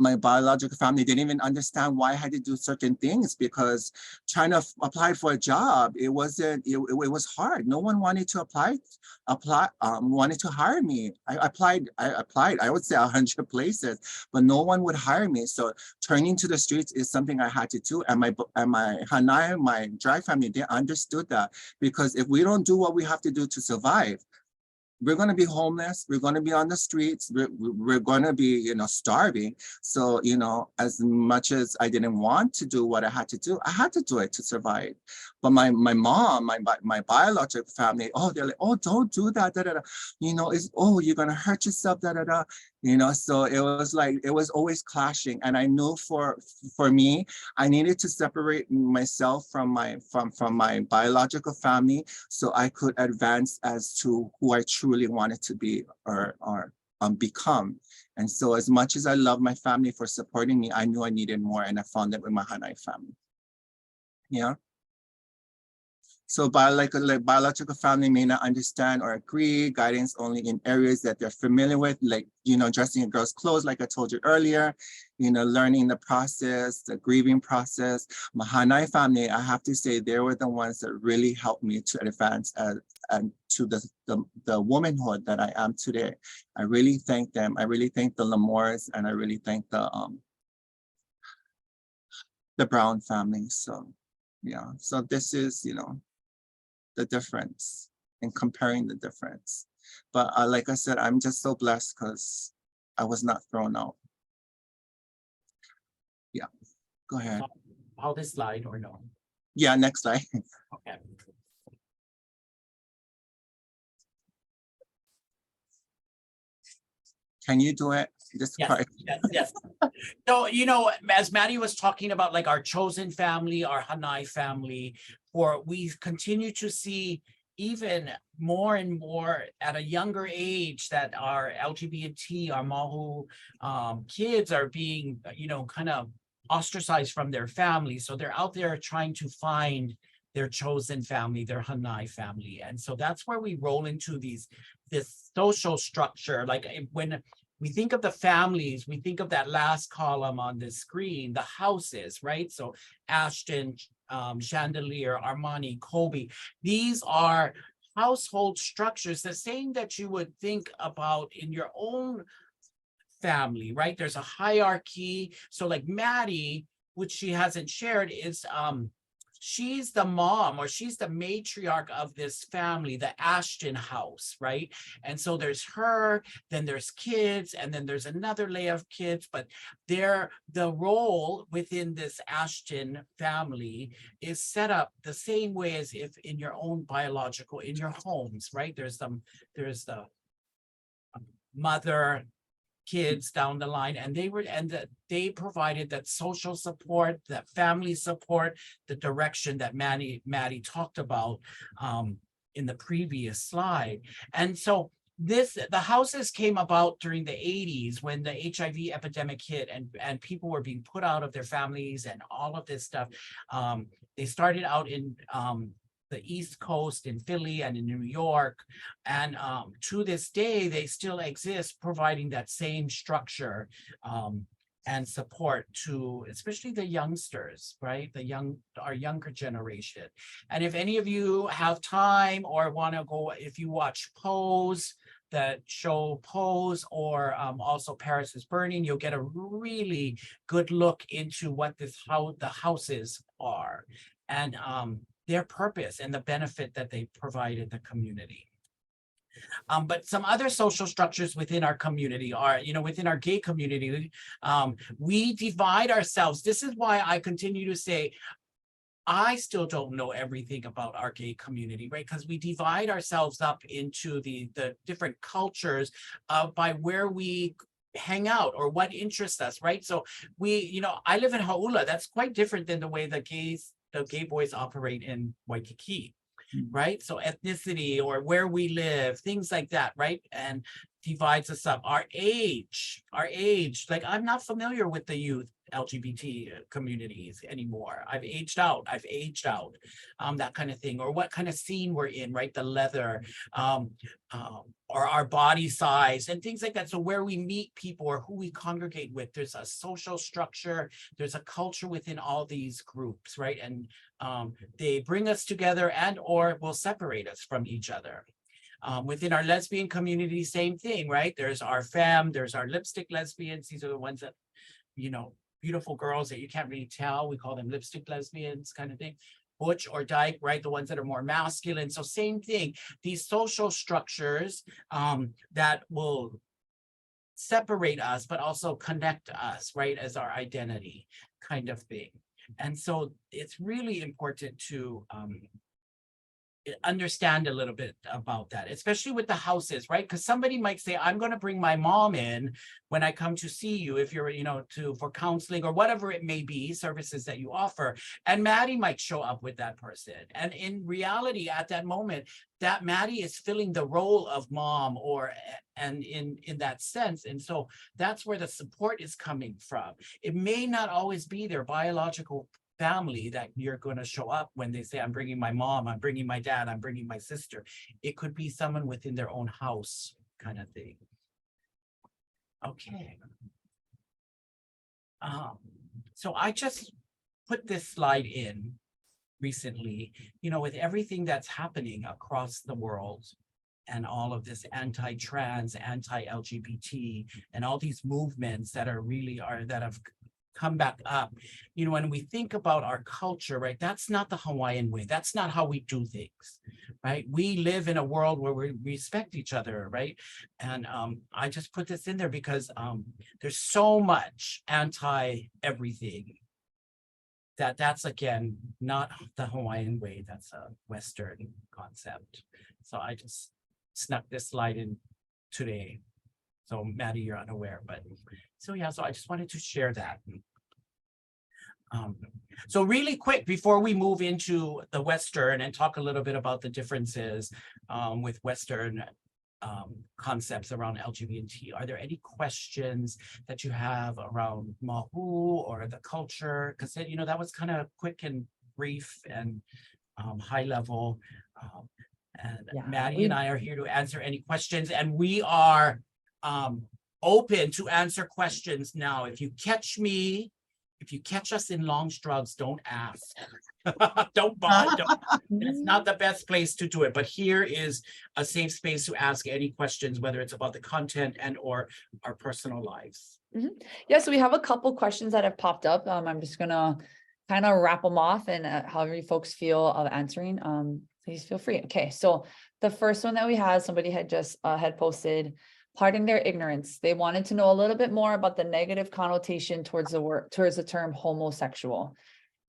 my biological family didn't even understand why I had to do certain things, because trying to apply for a job, it wasn't, it was hard. No one wanted to wanted to hire me. I applied, I would say 100 places, but no one would hire me. So turning to the streets is something I had to do. And my Hanai, my drag family, they understood that, because if we don't do what we have to do to survive, we're going to be homeless. We're going to be on the streets. We're going to be, starving. So, as much as I didn't want to do what I had to do it to survive. But my mom, my biological family, they're like, don't do that, da, da, da. You're going to hurt yourself, da, da, da. So it was like, it was always clashing. And I knew for me, I needed to separate myself from my biological family, so I could advance as to who I truly wanted to be or become. And so as much as I love my family for supporting me, I knew I needed more, and I found it with my Hanai family. Yeah. So biological family may not understand or agree, guidance only in areas that they're familiar with, like, dressing a girl's clothes, like I told you earlier, learning the process, the grieving process. My Hanai family, I have to say, they were the ones that really helped me to advance and to the womanhood that I am today. I really thank them. I really thank the Lamores, and I really thank the Brown family. So yeah, so this is, the difference, and comparing the difference. But like I said, I'm just so blessed because I was not thrown out. Yeah, go ahead. How this slide or no? Yeah, next slide. Okay. Can you do it? This part. Yes. So, as Maddie was talking about, like, our chosen family, our Hanai family, we've continued to see even more and more at a younger age that our LGBT, our māhū kids are being, kind of ostracized from their families. So they're out there trying to find their chosen family, their Hanai family. And so that's where we roll into this social structure. Like, when we think of the families, we think of that last column on the screen, the houses, right? So Ashton, Chandelier, Armani, Kobe, these are household structures, the same that you would think about in your own family, right? There's a hierarchy. So like Maddie, which she hasn't shared, is she's the mom, or she's the matriarch of this family, the Ashton house, right? And so there's her, then there's kids, and then there's another layer of kids, but the role within this Ashton family is set up the same way as if in your own biological, in your homes, right? There's the mother, kids down the line, and they provided that social support, that family support, the direction that Maddie talked about in the previous slide. And so the houses came about during the 80s when the HIV epidemic hit, and people were being put out of their families and all of this stuff. They started out in the East Coast, in Philly and in New York. And to this day, they still exist, providing that same structure and support to especially the youngsters, right? Our younger generation. And if any of you have time or want to go, if you watch Pose, that show Pose, or also Paris is Burning, you'll get a really good look into how the houses are, and their purpose and the benefit that they provide in the community. But some other social structures within our community are, within our gay community, we divide ourselves. This is why I continue to say, I still don't know everything about our gay community, right? Because we divide ourselves up into the different cultures by where we hang out or what interests us, right? So I live in Hauula. That's quite different than the way the gay boys operate in Waikiki, right? So ethnicity or where we live, things like that, right? And divides us up. Our age, like I'm not familiar with the youth LGBT communities anymore. I've aged out, that kind of thing, or what kind of scene we're in, right? The leather, or our body size and things like that. So where we meet people or who we congregate with, there's a social structure, there's a culture within all these groups, right? And they bring us together and or will separate us from each other. Within our lesbian community, same thing, right? There's our femme, there's our lipstick lesbians. These are the ones that, beautiful girls that you can't really tell. We call them lipstick lesbians kind of thing. Butch or dyke, right? The ones that are more masculine. So same thing, these social structures that will separate us, but also connect us, right? As our identity kind of thing. And so it's really important to understand a little bit about that, especially with the houses, right? Because somebody might say, I'm going to bring my mom in when I come to see you, if you're, for counseling or whatever it may be, services that you offer. And Maddie might show up with that person. And in reality, at that moment, that Maddie is filling the role of mom and in that sense. And so that's where the support is coming from. It may not always be their biological family that you're going to show up when they say, I'm bringing my mom, I'm bringing my dad, I'm bringing my sister. It could be someone within their own house kind of thing. Okay. So I just put this slide in recently, with everything that's happening across the world and all of this anti-trans, anti-LGBT, and all these movements that have come back up. When we think about our culture, right, that's not the Hawaiian way. That's not how we do things, right? We live in a world where we respect each other, right? And I just put this in there because there's so much anti-everything that's again, not the Hawaiian way. That's a Western concept. So I just snuck this slide in today. So Maddie, you're unaware, but so yeah, so I just wanted to share that. So really quick, before we move into the Western and talk a little bit about the differences with Western concepts around LGBT, are there any questions that you have around māhū or the culture? Because that was kind of quick and brief and high level. And Yeah, Maddie and I are here to answer any questions, and we are open to answer questions now. If you catch us in long strugs, don't ask. Don't bother. It's not the best place to do it, but here is a safe space to ask any questions, whether it's about the content and or our personal lives. Yeah, so we have a couple questions that have popped up. I'm just gonna kind of wrap them off, and however you folks feel of answering, please feel free. Okay, so the first one that we had, somebody had just had posted, pardon their ignorance. They wanted to know a little bit more about the negative connotation towards the term homosexual.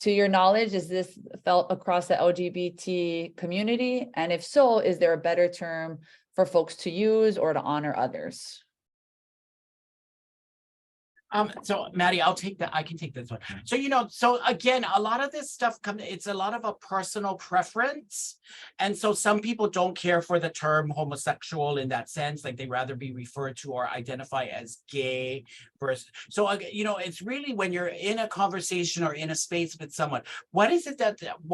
To your knowledge, is this felt across the LGBT community? And if so, is there a better term for folks to use or to honor others? So Maddie, I can take this one. So, so again, a lot of this stuff it's a lot of a personal preference. And so some people don't care for the term homosexual in that sense, like they rather be referred to or identify as gay versus. So, it's really when you're in a conversation or in a space with someone, what is it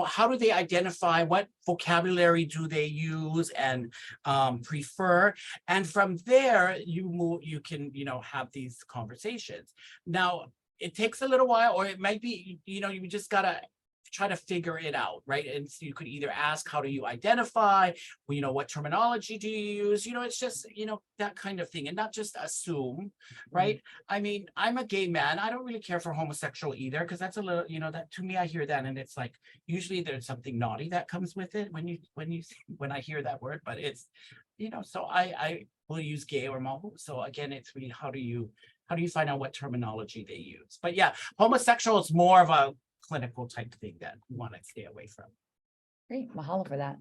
how do they identify? What vocabulary do they use and prefer? And from there, you can, have these conversations. Now, it takes a little while, or it might be, you just gotta try to figure it out, right? And so you could either ask, how do you identify? What terminology do you use? It's just, that kind of thing, and not just assume, right? I mean, I'm a gay man. I don't really care for homosexual either, because that's a little, that to me, I hear that, and it's like, usually there's something naughty that comes with it when I hear that word, but it's, so I will use gay or māhū. So again, it's really, how do you find out what terminology they use? But yeah, homosexual is more of a clinical type thing that we want to stay away from. Great, mahalo for that.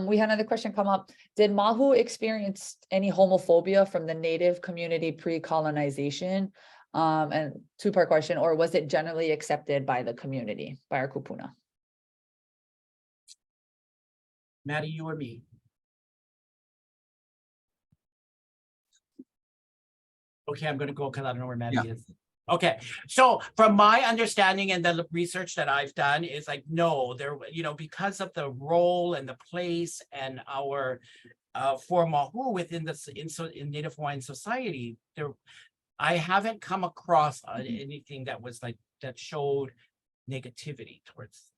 We had another question come up. Did māhū experience any homophobia from the Native community pre-colonization? And two-part question, or was it generally accepted by the community, by our kupuna? Maddie, you or me? Okay, I'm gonna go because I don't know where Maddie is. Okay, so from my understanding and the research that I've done is like, no, there, because of the role and the place and our for māhū within the in Native Hawaiian society, I haven't come across anything that was like that showed negativity towards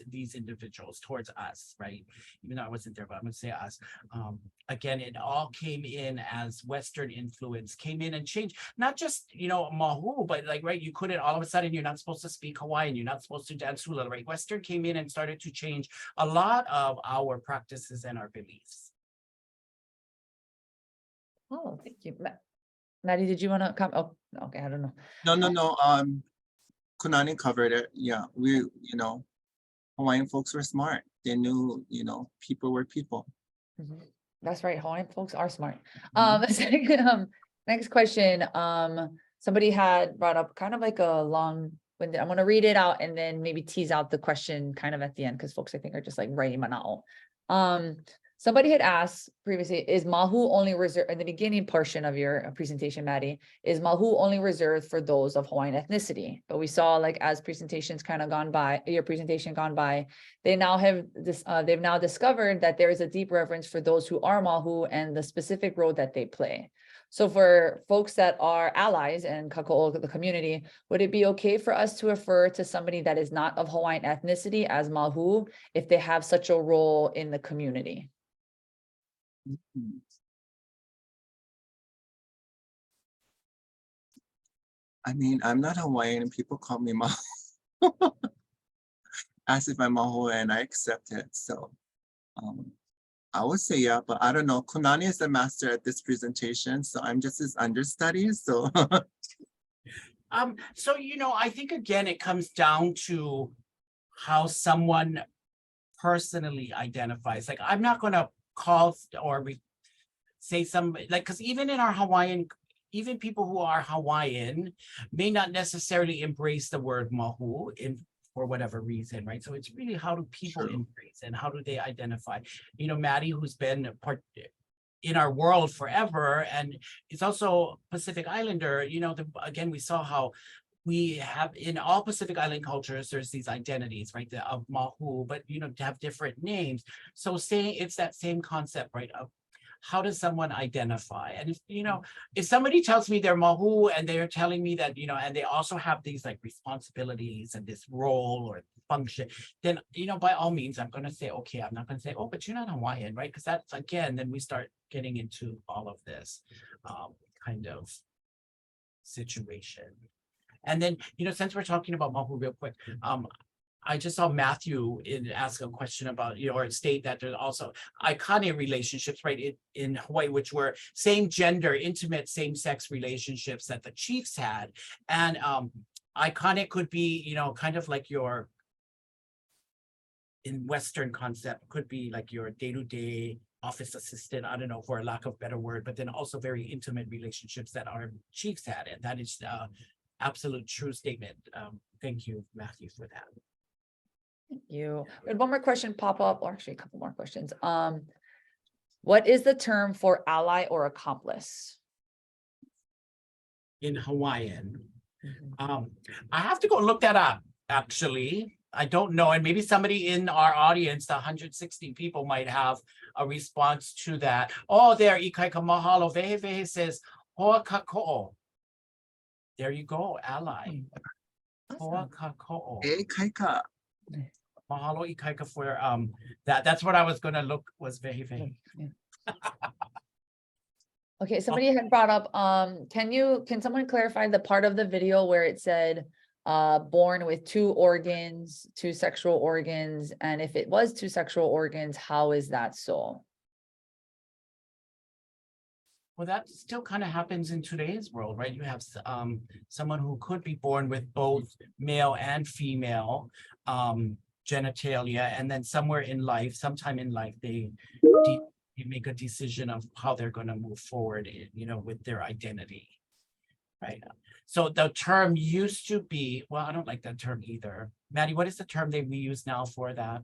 these individuals, towards us, right? Even though I wasn't there, but I'm gonna say us. Again, it all came in as Western influence, came in and changed, not just, māhū, but like, right, you couldn't, all of a sudden, you're not supposed to speak Hawaiian, you're not supposed to dance hula, right? Western came in and started to change a lot of our practices and our beliefs. Oh, thank you. Maddie, did you want to come? Oh, okay, I don't know. No. Kunani covered it. Yeah, Hawaiian folks were smart. They knew, people were people. That's right. Hawaiian folks are smart. Next question. Somebody had brought up kind of like a long, I'm going to read it out and then maybe tease out the question kind of at the end, because folks, I think, are just like writing mana'o. Somebody had asked previously, is māhū only reserved in the beginning portion of your presentation, Maddie, is māhū only reserved for those of Hawaiian ethnicity? But we saw, like, as presentations kind of gone by, your presentation gone by, they now have this, they've now discovered that there is a deep reverence for those who are māhū and the specific role that they play. So for folks that are allies and kako'o, the community, would it be okay for us to refer to somebody that is not of Hawaiian ethnicity as māhū if they have such a role in the community? I mean, I'm not Hawaiian and people call me māhū. As if I'm māhū and I accept it. So I would say yeah, but I don't know. Kunani is the master at this presentation, so I'm just his understudy. So so I think again it comes down to how someone personally identifies. Like, I'm not going to call or say some, like, because even in our Hawaiian, even people who are Hawaiian may not necessarily embrace the word māhū for whatever reason, right? So it's really, how do people embrace and how do they identify? Maddie, who's been part in our world forever, and it's also Pacific Islander, again, we saw how we have in all Pacific Island cultures, there's these identities, right, of māhū, but to have different names. So saying it's that same concept, right, of how does someone identify? And if somebody tells me they're māhū and they're telling me that, and they also have these like responsibilities and this role or function, then, by all means, I'm going to say, okay, I'm not going to say, oh, but you're not Hawaiian, right? Because that's, again, then we start getting into all of this kind of situation. And then, since we're talking about māhū real quick, I just saw Matthew ask a question about, or state that there's also aikane relationships, right, in Hawaii, which were same gender, intimate same-sex relationships that the chiefs had. And aikane could be, kind of like your, in Western concept, could be like your day-to-day office assistant, I don't know, for a lack of a better word, but then also very intimate relationships that our chiefs had. And that is absolute true statement. Thank you, Matthew, for that. Thank you. We had one more question pop up, or actually a couple more questions. What is the term for ally or accomplice? In Hawaiian. I have to go look that up, actually. I don't know. And maybe somebody in our audience, the 160 people, might have a response to that. Oh, there, Ikaika Mahalo. Vehe Vehe says, Hoa Kako'o. There you go, ally. Hoa Kako'o. hey, Kaika. Mahalo Ikaika for that's what I was gonna look, was Vehe Vehe. Okay, somebody had brought up, can someone clarify the part of the video where it said born with two sexual organs, and if it was two sexual organs, how is that so? Well, that still kind of happens in today's world, right? You have someone who could be born with both male and female genitalia, and then somewhere in life, sometime in life, they make a decision of how they're going to move forward, with their identity, right? So the term used to be, well, I don't like that term either. Maddie, what is the term that we use now for that?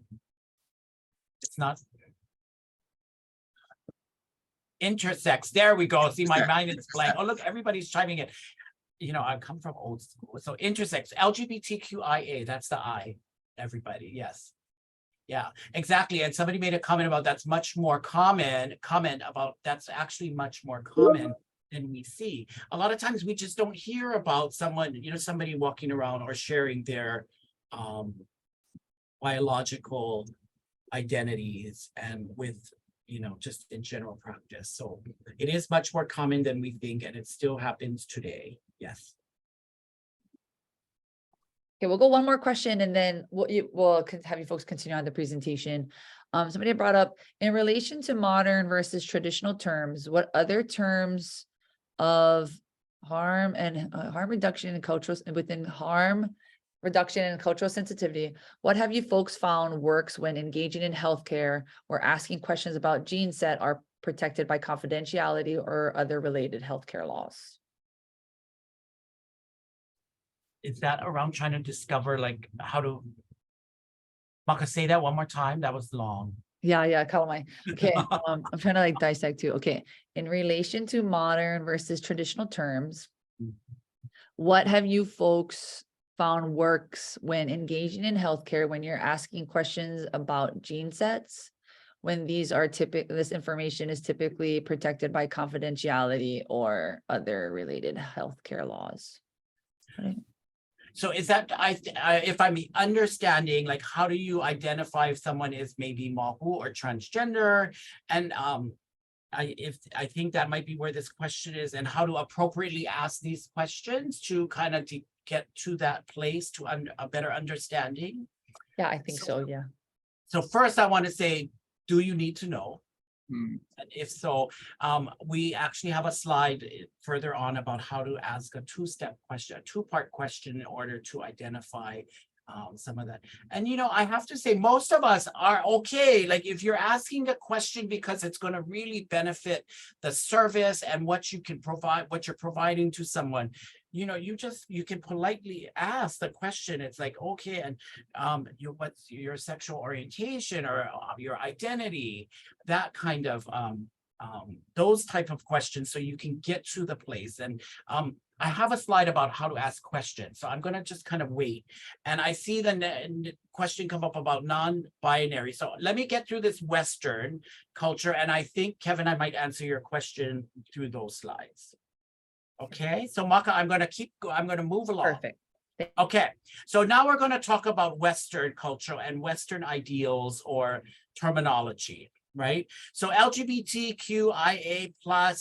It's not intersex. There we go. See, my mind is blank. Oh, look, everybody's chiming in. I come from old school. So intersex, LGBTQIA, that's the I, everybody. Yes. Yeah, exactly. And somebody made a comment about that's much more comment about that's actually much more common than we see. A lot of times we just don't hear about someone, somebody walking around or sharing their biological identities and with just in general practice. So it is much more common than we think, and it still happens today. Yes. Okay, we'll go one more question and then we'll have you folks continue on the presentation. Somebody brought up, in relation to modern versus traditional terms, what other terms of harm and harm reduction and cultural within harm reduction and cultural sensitivity, what have you folks found works when engaging in healthcare or asking questions about gene set are protected by confidentiality or other related healthcare laws? Is that around trying to discover like how to, Maka, say that one more time? That was long. Yeah, Kalamai. Okay, I'm trying to like dissect too. Okay, in relation to modern versus traditional terms, what have you folks found works when engaging in healthcare, when you're asking questions about gene sets, when these are this information is typically protected by confidentiality or other related healthcare laws? So is that, if I'm understanding, like, how do you identify if someone is maybe māhū or transgender? And I think that might be where this question is, and how to appropriately ask these questions to kind of get to that place to a better understanding. Yeah, I think so. Yeah. So first I want to say, do you need to know? And if so, we actually have a slide further on about how to ask a two-part question in order to identify some of that. And, I have to say, most of us are okay. Like, if you're asking a question because it's going to really benefit the service and what you can provide, what you're providing to someone, you can politely ask the question. It's like, okay, and what's your sexual orientation or your identity, that kind of those type of questions, so you can get to the place. And I have a slide about how to ask questions, so I'm going to just kind of wait. And I see the question come up about non-binary. So let me get through this Western culture, and I think, Kevin, I might answer your question through those slides. Okay, so Maka, I'm going to move along. Perfect. Okay, so now we're going to talk about Western culture and Western ideals or terminology, right? So LGBTQIA+,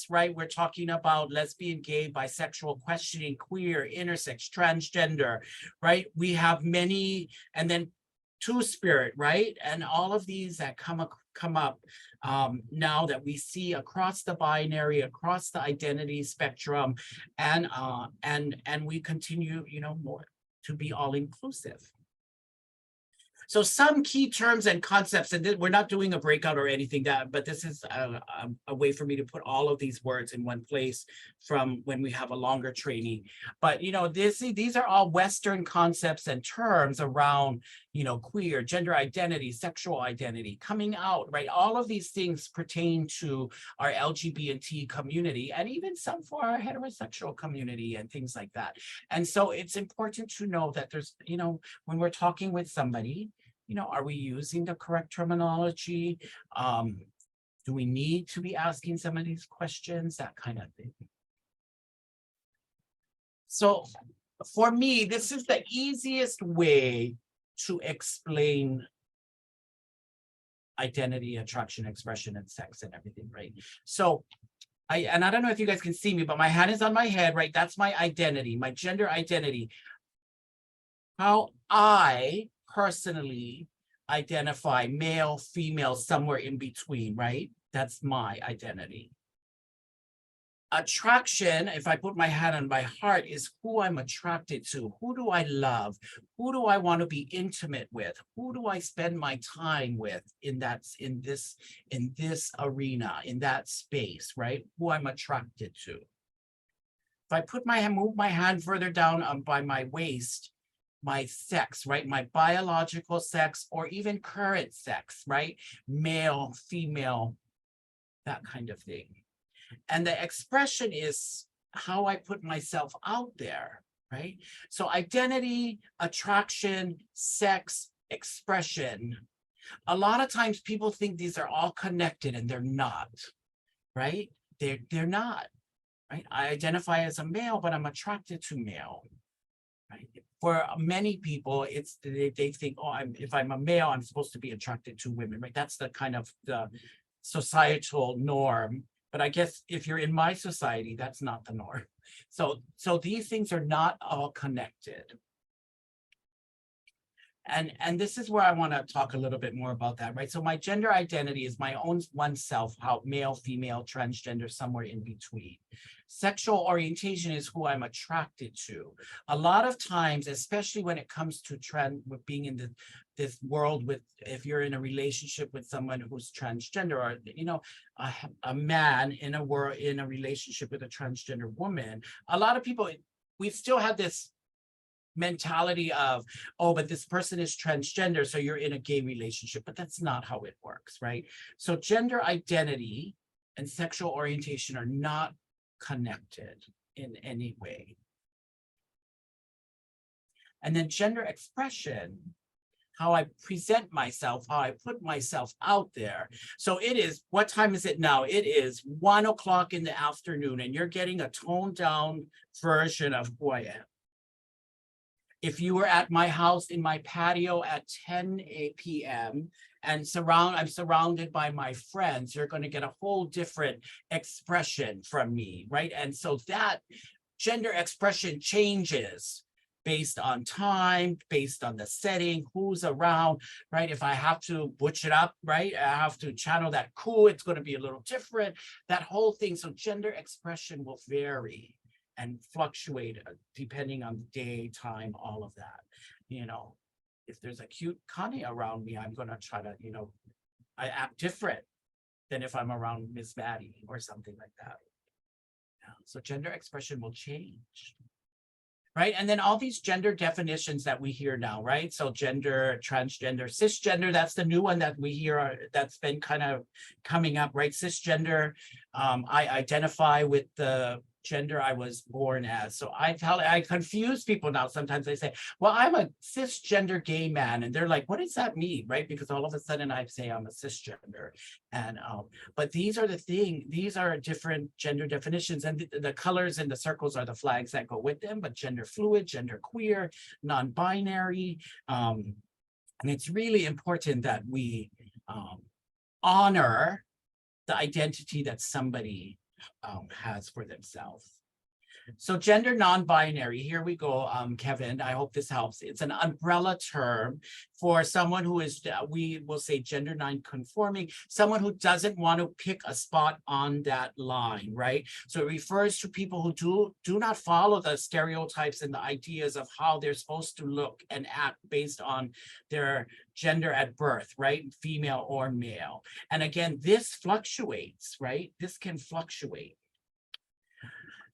right? We're talking about lesbian, gay, bisexual, questioning, queer, intersex, transgender, right? We have many, and then two-spirit, right? And all of these that come up now that we see across the binary, across the identity spectrum, and we continue, more to be all inclusive. So some key terms and concepts, and we're not doing a breakout or anything, but this is a way for me to put all of these words in one place from when we have a longer training. But, these are all Western concepts and terms around, queer, gender identity, sexual identity, coming out, right? All of these things pertain to our LGBT community, and even some for our heterosexual community and things like that. And so it's important to know that there's, when we're talking with somebody, are we using the correct terminology? Do we need to be asking some of these questions? That kind of thing. So for me, this is the easiest way to explain identity, attraction, expression, and sex and everything, right? So I don't know if you guys can see me, but my hand is on my head, right? That's my identity, my gender identity. How I personally identify male, female, somewhere in between, right? That's my identity. Attraction, if I put my hand on my heart, is who I'm attracted to. Who do I love? Who do I want to be intimate with? Who do I spend my time with in this arena, in that space, right? Who I'm attracted to. If I move my hand further down by my waist, my sex, right? My biological sex, or even current sex, right? Male, female, that kind of thing. And the expression is how I put myself out there, right? So identity, attraction, sex, expression. A lot of times people think these are all connected, and they're not, right? They're not, right? I identify as a male, but I'm attracted to male, right? For many people, they think, oh, if I'm a male, I'm supposed to be attracted to women, right? That's the kind of the societal norm. But I guess if you're in my society, that's not the norm. So these things are not all connected. And this is where I want to talk a little bit more about that, right? So my gender identity is my own oneself, how male, female, transgender, somewhere in between. Sexual orientation is who I'm attracted to. A lot of times, especially when it comes to with being in this world with, if you're in a relationship with someone who's transgender, or, you know, a man in a relationship with a transgender woman, a lot of people, we still have this mentality of, oh, but this person is transgender, so you're in a gay relationship. But that's not how it works, right? So gender identity and sexual orientation are not connected in any way. And then gender expression, how I present myself, how I put myself out there. So it is, what time is it now? It is 1 o'clock in the afternoon, and you're getting a toned down version of who I am. If you were at my house in my patio at 10 p.m. and I'm surrounded by my friends, you're going to get a whole different expression from me, right? And so that gender expression changes based on time, based on the setting, who's around, right? If I have to butch it up, right? I have to channel that cool, it's going to be a little different, that whole thing. So gender expression will vary and fluctuate depending on the day, time, all of that. You know, if there's a cute Connie around me, I'm going to try to, you know, I act different than if I'm around Miss Maddie or something like that. Yeah. So gender expression will change. Right. And then all these gender definitions that we hear now, right? So gender, transgender, cisgender, that's the new one that we hear that's been kind of coming up, right? Cisgender, I identify with the gender I was born as. So I confuse people now. Sometimes they say, well, I'm a cisgender gay man. And they're like, what does that mean? Right? Because all of a sudden I say I'm a cisgender. And but these are these are different gender definitions, and the colors and the circles are the flags that go with them, but gender fluid, gender queer, non-binary. And it's really important that we honor the identity that somebody has for themselves. So gender non-binary, here we go, Kevin, I hope this helps. It's an umbrella term for someone who is, we will say gender non-conforming, someone who doesn't want to pick a spot on that line, right? So it refers to people who do not follow the stereotypes and the ideas of how they're supposed to look and act based on their gender at birth, right? Female or male. And again, this fluctuates, right? This can fluctuate.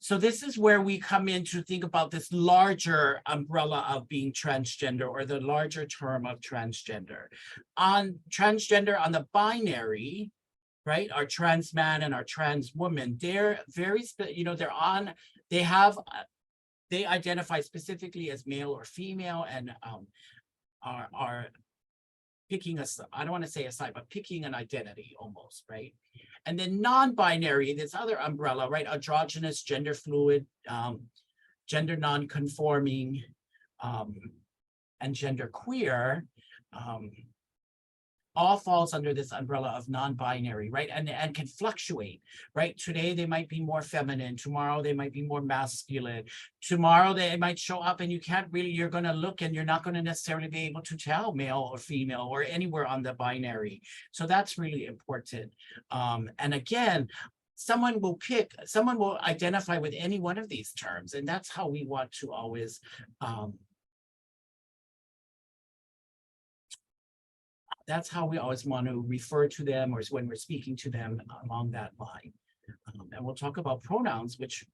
So this is where we come in to think about this larger umbrella of being transgender, or the larger term of transgender. On transgender, on the binary, right, our trans man and our trans woman, they're very, you know, they identify specifically as male or female, and are picking I don't want to say a side, but picking an identity almost, right? And then non-binary, this other umbrella, right? Androgynous, gender fluid, gender non-conforming, and gender queer, all falls under this umbrella of non-binary, right? And can fluctuate, right? Today they might be more feminine, tomorrow they might be more masculine, tomorrow they might show up and you can't really, you're going to look and you're not going to necessarily be able to tell male or female or anywhere on the binary. So that's really important. And again, someone will identify with any one of these terms. And that's how we want to always want to refer to them, or when we're speaking to them along that line. And we'll talk about pronouns, which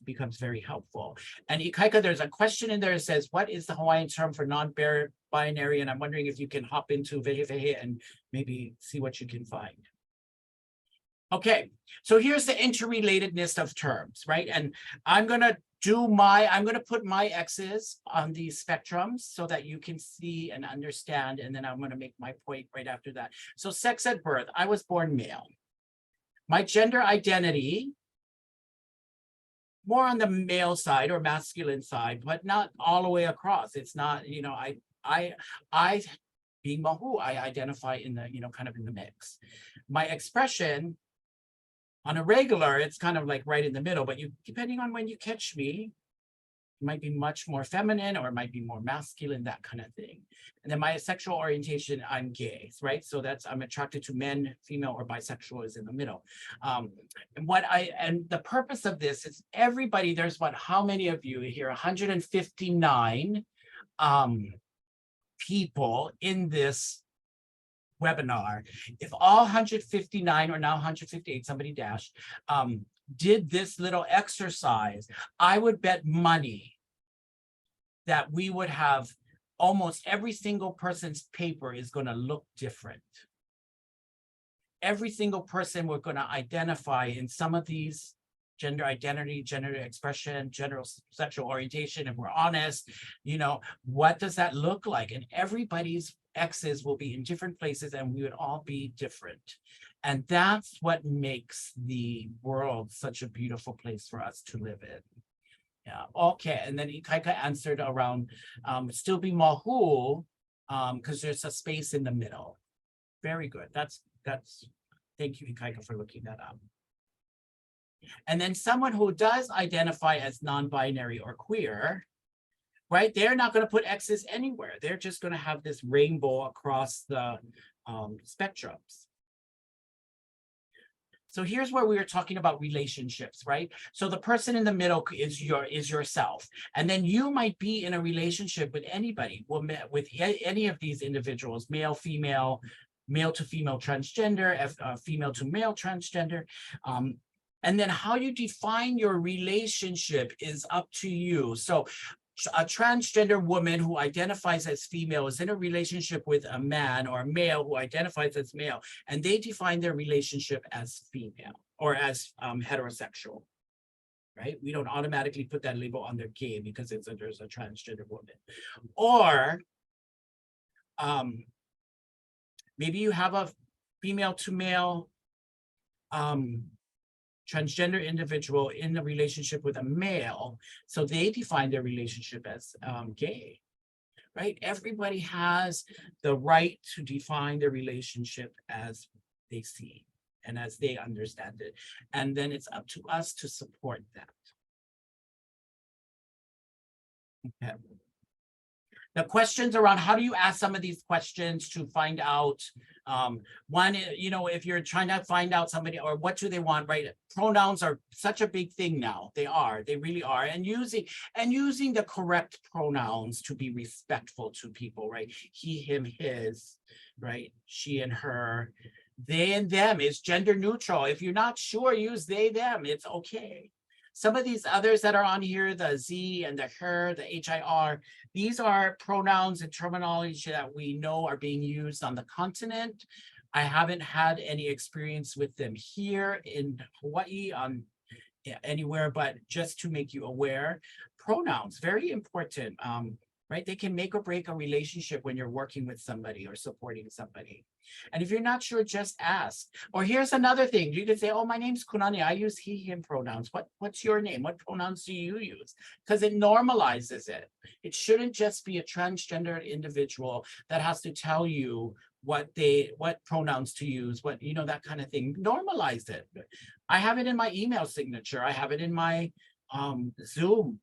becomes very helpful. And Ikaika, there's a question in there that says, what is the Hawaiian term for non-binary? And I'm wondering if you can hop into Vehe and maybe see what you can find. Okay, so here's the interrelatedness of terms, right? And I'm gonna put my X's on these spectrums so that you can see and understand, and then I'm gonna make my point right after that. So sex at birth, I was born male. My gender identity, more on the male side or masculine side, but not all the way across. It's not, you know, I being māhū, I identify in the, you know, kind of in the mix. My expression on a regular, it's kind of like right in the middle, but depending on when you catch me, it might be much more feminine or it might be more masculine, that kind of thing. And then my sexual orientation, I'm gay, right? So I'm attracted to men, female, or bisexual is in the middle. And the purpose of this is everybody, there's how many of you here? 159 people in this webinar. If all 159 or now 158, somebody dashed, did this little exercise, I would bet money that we would have almost every single person's paper is going to look different. Every single person we're going to identify in some of these gender identity, gender expression, general sexual orientation, if we're honest, you know, what does that look like? And everybody's X's will be in different places and we would all be different. And that's what makes the world such a beautiful place for us to live in. Yeah, okay. And then Ikaika answered around still be māhū, because there's a space in the middle. Very good. That's thank you, Ikaika, for looking that up. And then someone who does identify as non-binary or queer, right? They're not going to put X's anywhere. They're just going to have this rainbow across the spectrums. So here's where we were talking about relationships, right? So the person in the middle is yourself. And then you might be in a relationship with anybody, with any of these individuals, male, female, male to female transgender, female to male transgender. And then how you define your relationship is up to you. So a transgender woman who identifies as female is in a relationship with a man or a male who identifies as male, and they define their relationship as female or as heterosexual, right? We don't automatically put that label on their gay because there's a transgender woman. Or maybe you have a female to male transgender individual in a relationship with a male, so they define their relationship as gay, right? Everybody has the right to define their relationship as they see and as they understand it. And then it's up to us to support that. Okay. The questions around how do you ask some of these questions to find out, one, you know, if you're trying to find out somebody or what do they want, right? Pronouns are such a big thing now. They really are. And using the correct pronouns to be respectful to people, right? He, him, his, right? She and her. They and them is gender neutral. If you're not sure, use they, them. It's okay. Some of these others that are on here, the Z and the her, the HIR, these are pronouns and terminology that we know are being used on the continent. I haven't had any experience with them here in Hawaii anywhere, but just to make you aware, pronouns, very important, right? They can make or break a relationship when you're working with somebody or supporting somebody. And if you're not sure, just ask. Or here's another thing. You can say, oh, my name's Kunani. I use he, him pronouns. What's your name? What pronouns do you use? Because it normalizes it. It shouldn't just be a transgender individual that has to tell you what pronouns to use, that kind of thing. Normalize it. I have it in my email signature. I have it in my Zoom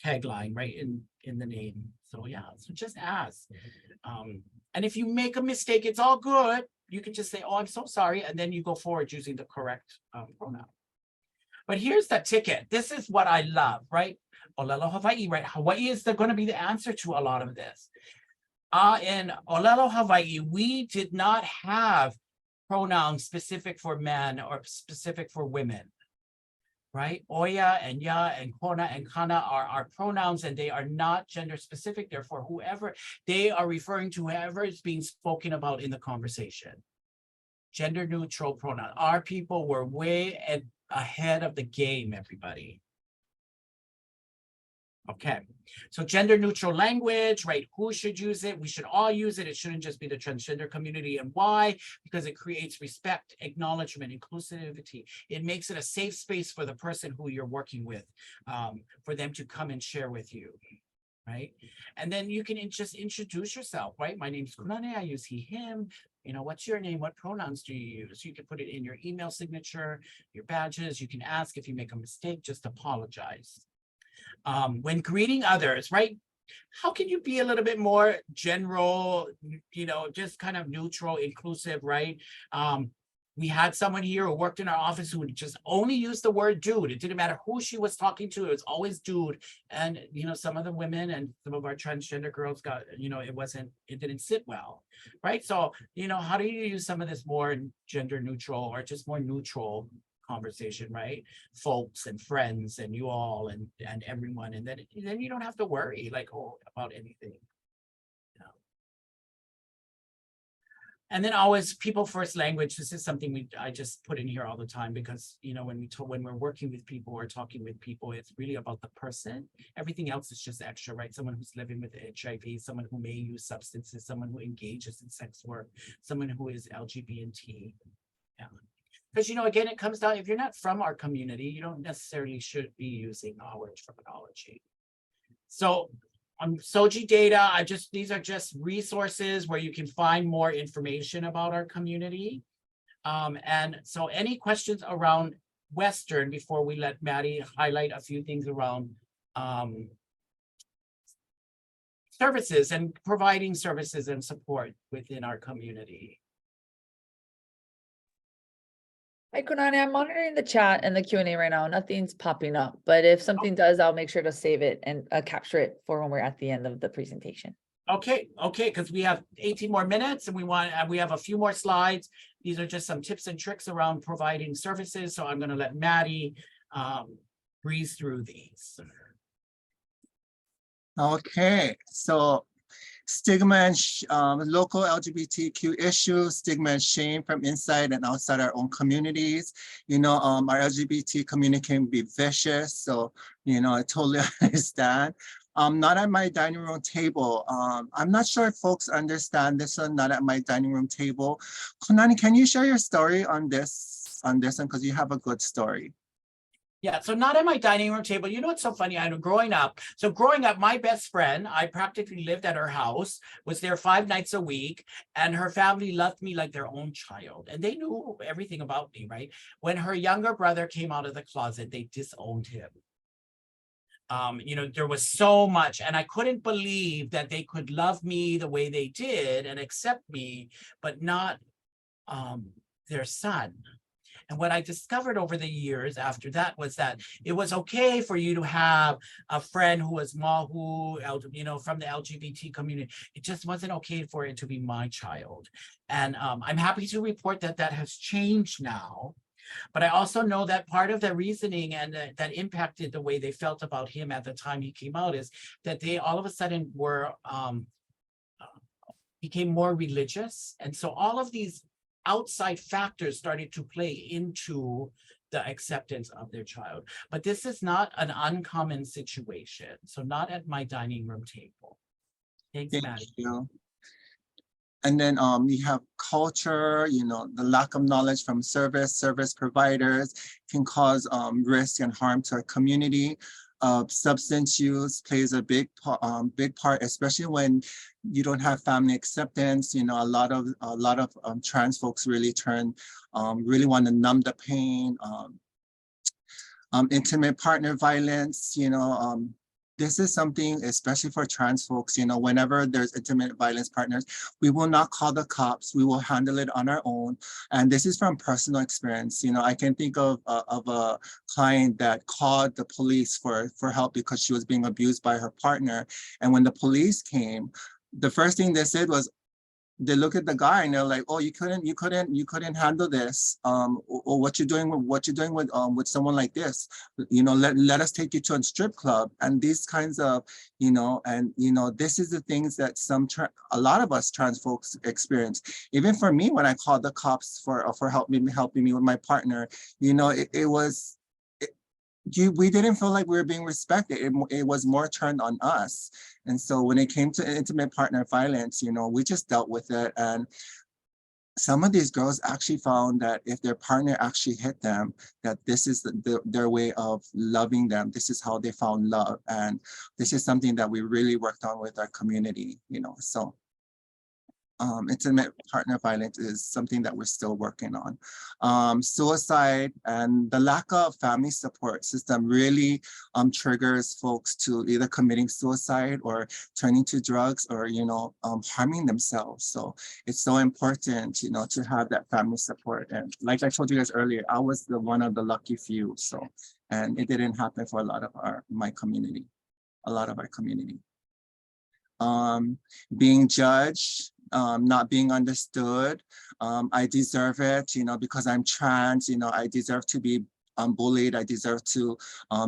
tagline, right, in the name. So yeah, so just ask. And if you make a mistake, it's all good. you can just say, oh, I'm so sorry. And then you go forward using the correct pronoun. But here's the ticket. This is what I love, right? Olelo Hawaii, right? Hawaii is going to be the answer to a lot of this. In Olelo Hawaii, we did not have pronouns specific for men or specific for women, right? Oya and ya and kona and kana are our pronouns, and they are not gender specific. Therefore, whoever, they are referring to whoever is being spoken about in the conversation. Gender neutral pronoun. Our people were way ahead of the game, everybody. Okay, so gender neutral language, right? Who should use it? We should all use it. It shouldn't just be the transgender community. And why? Because it creates respect, acknowledgement, inclusivity. It makes it a safe space for the person who you're working with, for them to come and share with you, right? And then you can just introduce yourself, right? My name's Kunane, I use he, him. You know, what's your name? What pronouns do you use? You can put it in your email signature, your badges. You can ask if you make a mistake, just apologize. When greeting others, right? How can you be a little bit more general, you know, just kind of neutral, inclusive, right? We had someone here who worked in our office who would just only use the word dude. It didn't matter who she was talking to, it was always dude. And, you know, some of the women and some of our transgender girls got, you know, it didn't sit well, right? So, you know, how do you use some of this more gender neutral or just more neutral conversation, right? Folks and friends and you all and everyone. And then you don't have to worry like, oh, about anything. And then always people first language. This is something I just put in here all the time because, you know, when we're working with people or talking with people, it's really about the person. Everything else is just extra, right? Someone who's living with HIV, someone who may use substances, someone who engages in sex work, someone who is LGB&T. Yeah. Because, you know, again, it comes down, if you're not from our community, you don't necessarily should be using our terminology. So on Soji data, these are just resources where you can find more information about our community. And so any questions around Western before we let Maddie highlight a few things around services and providing services and support within our community. Hi, Kunani, I'm monitoring the chat and the Q&A right now. Nothing's popping up, but if something does, I'll make sure to save it and capture it for when we're at the end of the presentation. Okay, because we have 18 more minutes and we have a few more slides. These are just some tips and tricks around providing services. So I'm going to let Maddie breeze through these. Okay, so stigma and local LGBTQ issues, stigma and shame from inside and outside our own communities. You know, our LGBT community can be vicious. So, you know, I totally understand. Not at my dining room table. I'm not sure if folks understand this one, not at my dining room table. Konani, can you share your story on this one? Because you have a good story. Yeah, so not at my dining room table. You know what's so funny? I know growing up, my best friend, I practically lived at her house, was there 5 nights a week, and her family loved me like their own child. And they knew everything about me, right? When her younger brother came out of the closet, they disowned him. You know, there was so much, and I couldn't believe that they could love me the way they did and accept me, but not their son. And what I discovered over the years after that was that it was okay for you to have a friend who was māhū, you know, from the LGBT community. It just wasn't okay for it to be my child. And I'm happy to report that that has changed now. But I also know that part of the reasoning and that impacted the way they felt about him at the time he came out is that they all of a sudden were became more religious. And so all of these outside factors started to play into the acceptance of their child. But this is not an uncommon situation. So not at my dining room table. Thanks, Maddie. Thank you. And then you have culture, you know, the lack of knowledge from service providers can cause risk and harm to our community. Substance use plays a big part, especially when you don't have family acceptance. You know, a lot of trans folks really want to numb the pain. Intimate partner violence, you know, this is something, especially for trans folks, you know, whenever there's intimate violence partners, we will not call the cops. We will handle it on our own. And this is from personal experience. You know, I can think of a client that called the police for help because she was being abused by her partner. And when the police came, the first thing they said was, they look at the guy and they're like, "Oh, you couldn't handle this. Or what you're doing with someone like this. You know, let us take you to a strip club." And these kinds of, you know, and you know, this is the things that a lot of us trans folks experience. Even for me, when I called the cops for helping me with my partner, you know, we didn't feel like we were being respected. It was more turned on us. And so when it came to intimate partner violence, you know, we just dealt with it. And some of these girls actually found that if their partner actually hit them, that this is their way of loving them. This is how they found love. And this is something that we really worked on with our community, you know, so. Intimate partner violence is something that we're still working on. Suicide and the lack of family support system really triggers folks to either committing suicide or turning to drugs or, you know, harming themselves. So it's so important, you know, to have that family support. And like I told you guys earlier, I was one of the lucky few. So, and it didn't happen for a lot of our community. Being judged, not being understood. I deserve it, you know, because I'm trans, you know, I deserve to be bullied. I deserve to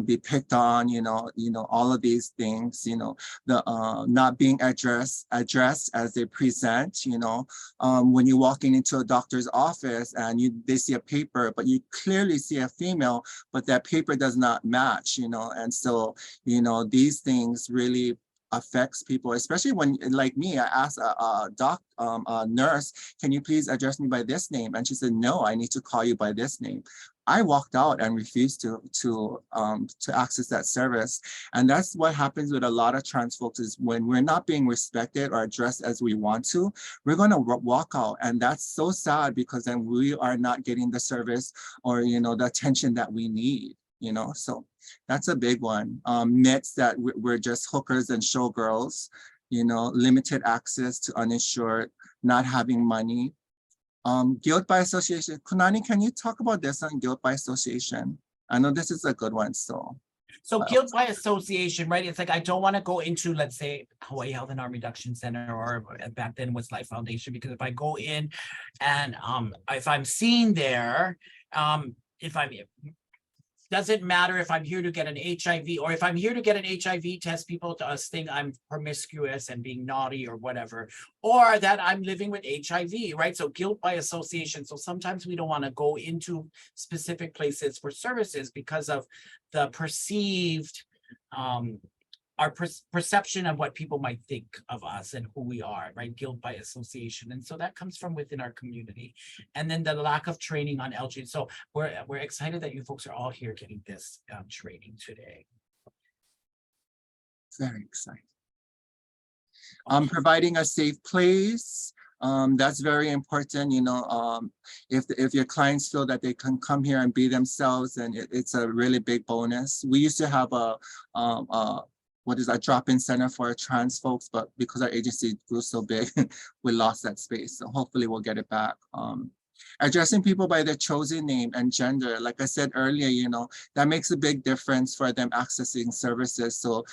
be picked on, you know, all of these things, you know, the not being addressed as they present, you know, when you're walking into a doctor's office and they see a paper, but you clearly see a female, but that paper does not match, you know, and so, you know, these things really affects people, especially when, like me, I asked a nurse, "Can you please address me by this name?" And she said, "No, I need to call you by this name." I walked out and refused to access that service. And that's what happens with a lot of trans folks, is when we're not being respected or addressed as we want to, we're going to walk out. And that's so sad, because then we are not getting the service or, you know, the attention that we need, you know, so that's a big one. Myths that we're just hookers and showgirls, you know, limited access to uninsured, not having money. Guilt by association. Kunani, can you talk about this on guilt by association? I know this is a good one, so. So guilt by association, right? It's like, I don't want to go into, let's say, Hawaii Health and Harm Reduction Center, or back then was Life Foundation, because if I go in and if I'm seen there, doesn't matter if I'm here to get an HIV, or if I'm here to get an HIV test, people to us think I'm promiscuous and being naughty or whatever, or that I'm living with HIV, right? So guilt by association. So sometimes we don't want to go into specific places for services because of the perceived, our perception of what people might think of us and who we are, right? Guilt by association. And so that comes from within our community. And then the lack of training on LGBT. So we're excited that you folks are all here getting this training today. Very exciting. Providing a safe place. That's very important, you know. If your clients feel that they can come here and be themselves, then it's a really big bonus. We used to have a drop-in center for trans folks, but because our agency grew so big, we lost that space. So hopefully we'll get it back. Addressing people by their chosen name and gender. Like I said earlier, you know, that makes a big difference for them accessing services. So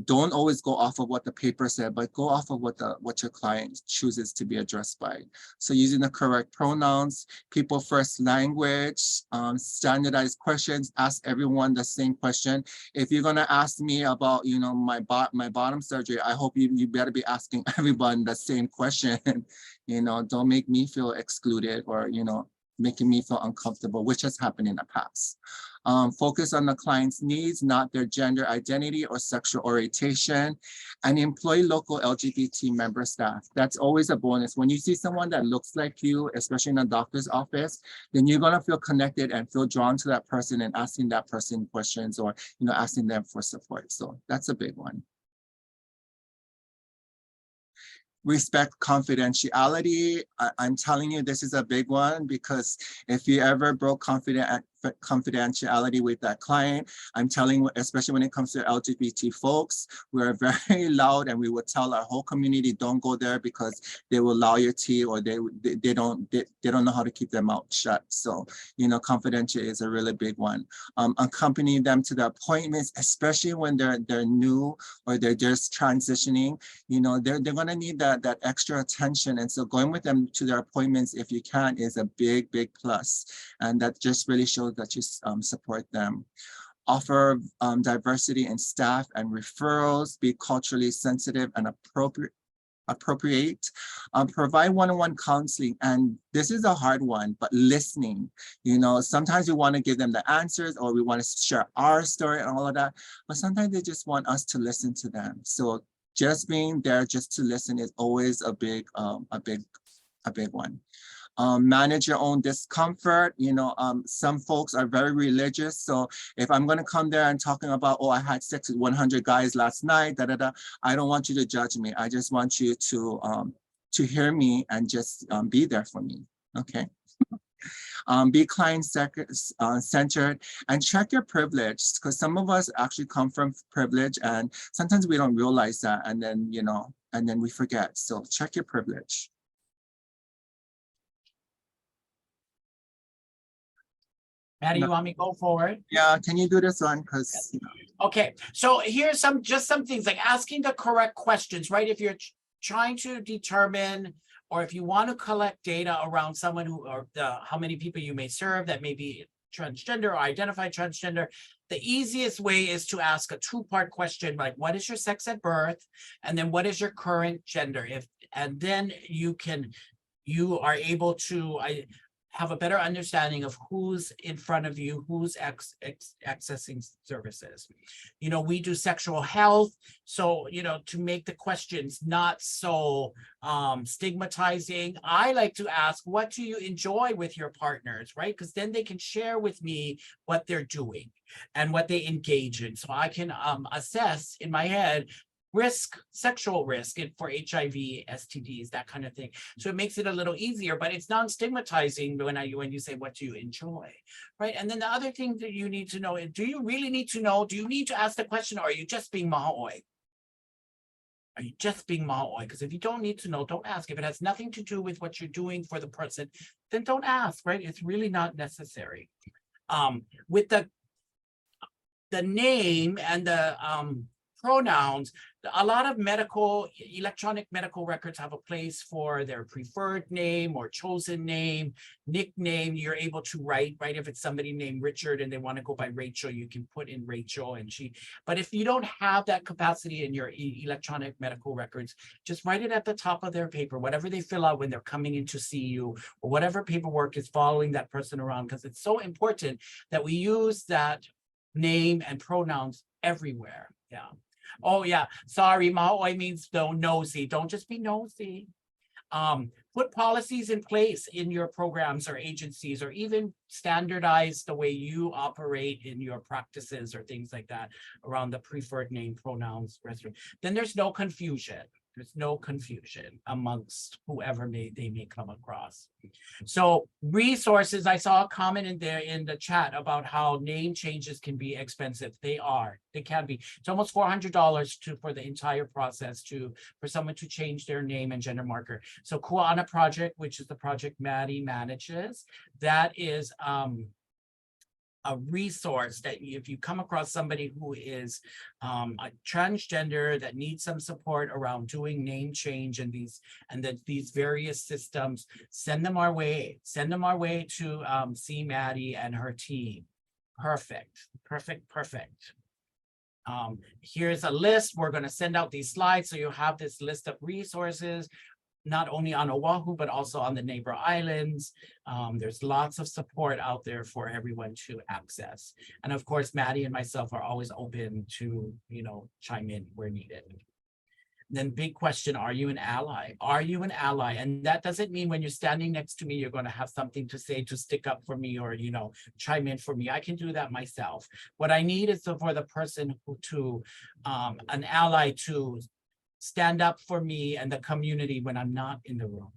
don't always go off of what the paper said, but go off of what your client chooses to be addressed by. So using the correct pronouns, people first language, standardized questions, ask everyone the same question. If you're gonna ask me about, you know, my bottom surgery, I hope you better be asking everyone the same question. You know, don't make me feel excluded or, you know, making me feel uncomfortable, which has happened in the past. Focus on the client's needs, not their gender identity or sexual orientation, and employ local LGBT member staff. That's always a bonus. When you see someone that looks like you, especially in a doctor's office, then you're gonna feel connected and feel drawn to that person and asking that person questions, or, you know, asking them for support. So that's a big one. Respect confidentiality. I'm telling you, this is a big one, because if you ever broke confidentiality with that client. I'm telling, especially when it comes to LGBT folks, we're very loud, and we would tell our whole community, don't go there because they will loyalty, or they don't know how to keep their mouth shut. So, you know, confidential is a really big one. Accompanying them to the appointments, especially when they're new or they're just transitioning, you know, they're gonna need that extra attention. And so going with them to their appointments, if you can, is a big plus. And that just really shows that you support them. Offer diversity in staff and referrals, be culturally sensitive and appropriate, provide one-on-one counseling. And this is a hard one, but listening. You know, sometimes we want to give them the answers, or we want to share our story and all of that, but sometimes they just want us to listen to them. So just being there just to listen is always a big one. Manage your own discomfort. You know, some folks are very religious. So if I'm going to come there and talking about, oh, I had sex with 100 guys last night, I don't want you to judge me. I just want you to hear me and just be there for me. Okay. Be client-centered and check your privilege, because some of us actually come from privilege, and sometimes we don't realize that, and then, you know, and then we forget. So check your privilege. Maddie, you want me to go forward? Yeah, can you do this one? Because you know. Okay, so here's some things like asking the correct questions, right? If you're trying to determine, or if you want to collect data around someone who, or how many people you may serve that may be transgender or identify transgender, the easiest way is to ask a two-part question, like what is your sex at birth, and then what is your current gender? And then you are able to have a better understanding of who's in front of you, who's accessing services. You know, we do sexual health. So, you know, to make the questions not so stigmatizing, I like to ask, what do you enjoy with your partners, right? Because then they can share with me what they're doing and what they engage in. So I can assess in my head, sexual risk for HIV, STDs, that kind of thing. So it makes it a little easier, but it's non-stigmatizing when you say, what do you enjoy, right? And then the other thing that you need to know is, do you really need to know? Do you need to ask the question, or are you just being māhū? Are you just being māhū? Because if you don't need to know, don't ask. If it has nothing to do with what you're doing for the person, then don't ask, right? It's really not necessary. With the name and the pronouns, a lot of electronic medical records have a place for their preferred name or chosen name, nickname. You're able to write, right? If it's somebody named Richard and they want to go by Rachel, you can put in Rachel and she. But if you don't have that capacity in your electronic medical records, just write it at the top of their paper, whatever they fill out when they're coming in to see you, or whatever paperwork is following that person around, because it's so important that we use that name and pronouns everywhere. Yeah. Oh yeah, sorry, māhū means nosy. Don't just be nosy. Put policies in place in your programs or agencies, or even standardize the way you operate in your practices or things like that around the preferred name, pronouns, then there's no confusion. There's no confusion amongst whoever they may come across. So resources, I saw a comment in there in the chat about how name changes can be expensive. They can be. It's almost $400 for the entire process for someone to change their name and gender marker. So Ku'ana Project, which is the project Maddie manages, that is a resource that if you come across somebody who is a transgender that needs some support around doing name change and these various systems, send them our way. Send them our way to see Maddie and her team. Perfect. Here's a list. We're going to send out these slides so you have this list of resources, not only on Oahu, but also on the neighbor islands. There's lots of support out there for everyone to access. And of course, Maddie and myself are always open to, chime in where needed. Then big question, are you an ally? Are you an ally? And that doesn't mean when you're standing next to me, you're going to have something to say to stick up for me or, chime in for me. I can do that myself. What I need is for the person an ally to stand up for me and the community when I'm not in the room,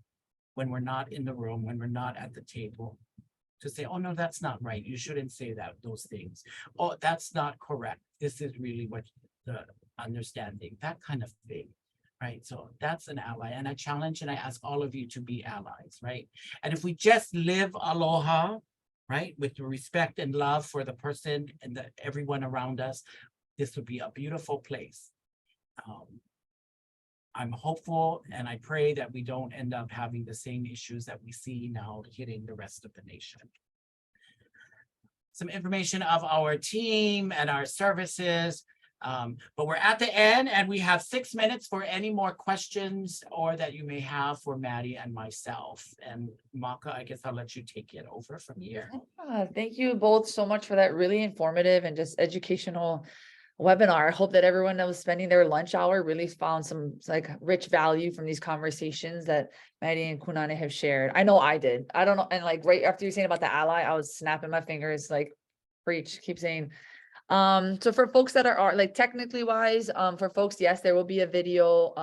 when we're not in the room, when we're not at the table. to say, oh, no, that's not right. You shouldn't say those things. Oh, that's not correct. This is really what the understanding, that kind of thing. Right. So that's an ally. And I challenge and I ask all of you to be allies. Right. And if we just live aloha, right, with the respect and love for the person and everyone around us, this would be a beautiful place. I'm hopeful and I pray that we don't end up having the same issues that we see now hitting the rest of the nation. Some information of our team and our services. But we're at the end and we have 6 minutes for any more questions or that you may have for Maddie and myself. And Maka, I guess I'll let you take it over from here. Thank you both so much for that really informative and just educational webinar. I hope that everyone that was spending their lunch hour really found some like rich value from these conversations that Maddie and Kunane have shared. I know I did. I don't know. And like right after you saying about the ally, I was snapping my fingers, like preach, keep saying. So for folks that are like technically wise, for folks, yes, there will be a video.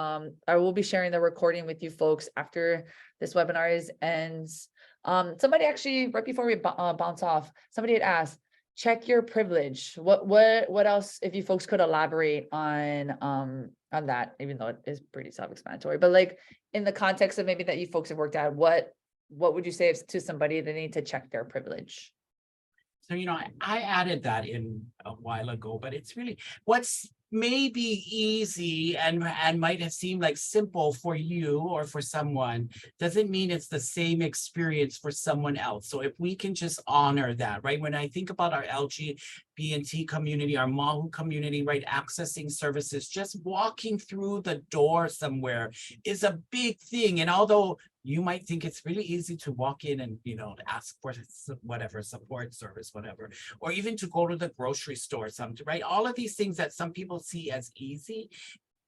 I will be sharing the recording with you folks after this webinar ends. Somebody actually, right before we bounce off, somebody had asked, check your privilege. What else, if you folks could elaborate on that, even though it is pretty self-explanatory, but like in the context of maybe that you folks have worked at, what would you say to somebody that need to check their privilege? So, you know, I added that in a while ago, but it's really what's maybe easy and might have seemed like simple for you or for someone doesn't mean it's the same experience for someone else. So if we can just honor that, right? When I think about our LGB&T community, our māhū community, right? Accessing services, just walking through the door somewhere is a big thing. And although you might think it's really easy to walk in and, you know, ask for whatever support service, whatever, or even to go to the grocery store, right? All of these things that some people see as easy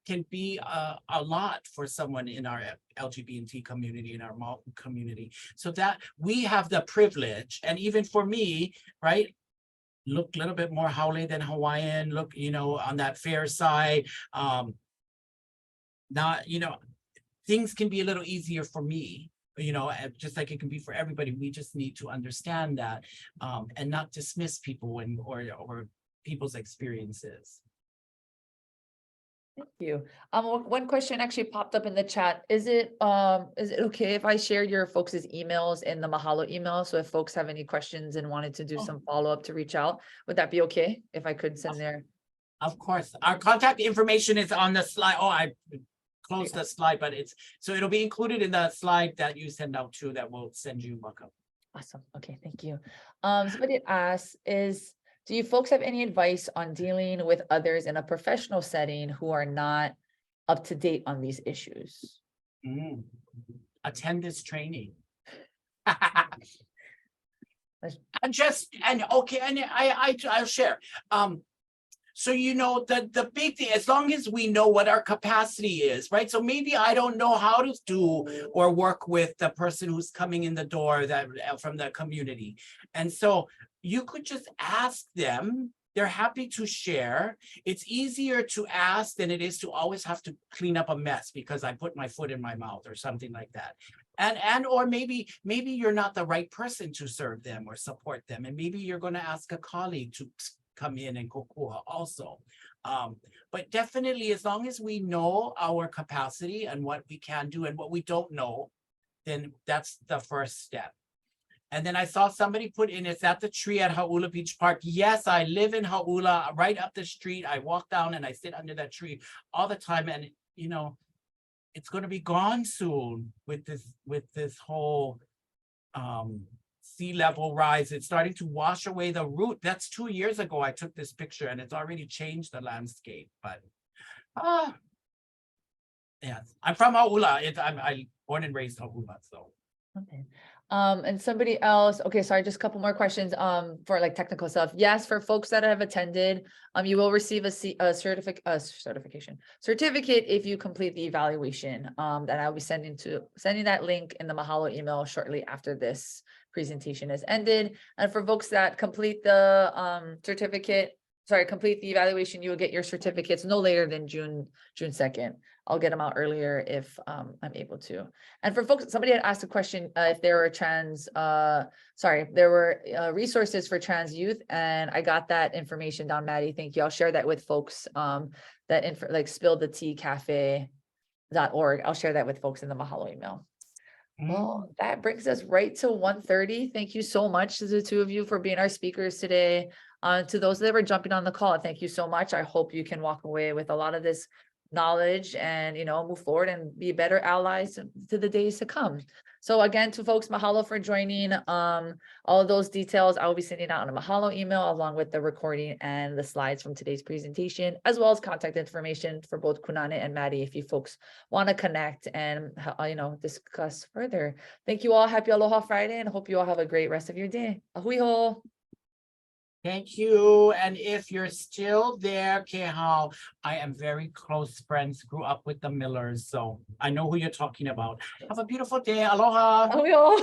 can be a lot for someone in our LGBT community, in our māhū community. So that we have the privilege, and even for me, right? Look a little bit more haole than Hawaiian, look, you know, on that fair side, not, you know, things can be a little easier for me, you know, just like it can be for everybody. We just need to understand that and not dismiss people or people's experiences. Thank you. One question actually popped up in the chat. Is it okay if I share your folks' emails in the Mahalo email? So if folks have any questions and wanted to do some follow-up to reach out, would that be okay if I could send there? Of course. Our contact information is on the slide. Oh, I close the slide, but it'll be included in the slide that you send out too, that will send you welcome. Awesome. Okay, thank you. Somebody asked, do you folks have any advice on dealing with others in a professional setting who are not up to date on these issues? Attend this training. I'll share. So, you know, the big thing, as long as we know what our capacity is, right? So maybe I don't know how to do or work with the person who's coming in the door that from the community. And so you could just ask them. They're happy to share. It's easier to ask than it is to always have to clean up a mess because I put my foot in my mouth or something like that. Or maybe you're not the right person to serve them or support them. And maybe you're going to ask a colleague to come in and kokua also. But definitely, as long as we know our capacity and what we can do and what we don't know, then that's the first step. And then I saw somebody put in, it's at the tree at Hauula Beach Park. Yes, I live in Hauula, right up the street. I walk down and I sit under that tree all the time. And, you know, it's going to be gone soon with this whole sea level rise. It's starting to wash away the root. That's 2 years ago I took this picture and it's already changed the landscape. But yeah, I'm from Hauula. I'm born and raised Hauula, so. Okay. And somebody else, okay, sorry, just a couple more questions for like technical stuff. Yes, for folks that have attended, you will receive a certificate if you complete the evaluation that I'll be sending that link in the Mahalo email shortly after this presentation has ended. And for folks that complete the complete the evaluation, you will get your certificates no later than June 2nd. I'll get them out earlier if I'm able to. And for folks, somebody had asked a question if there were there were resources for trans youth, and I got that information down, Maddie. Thank you. I'll share that with folks. That info, like spilltheteacafe.org. I'll share that with folks in the Mahalo email. Well, that brings us right to 1:30. Thank you so much to the two of you for being our speakers today. To those that were jumping on the call, thank you so much. I hope you can walk away with a lot of this knowledge and, move forward and be better allies to the days to come. So again, to folks, mahalo for joining. All of those details I will be sending out in a mahalo email along with the recording and the slides from today's presentation, as well as contact information for both Kunane and Maddie if you folks want to connect and, discuss further. Thank you all. Happy Aloha Friday, and hope you all have a great rest of your day. Ahui ho. Thank you. And if you're still there, Kehao, I am very close friends, grew up with the Millers, so I know who you're talking about. Have a beautiful day. Aloha. Ahui ho.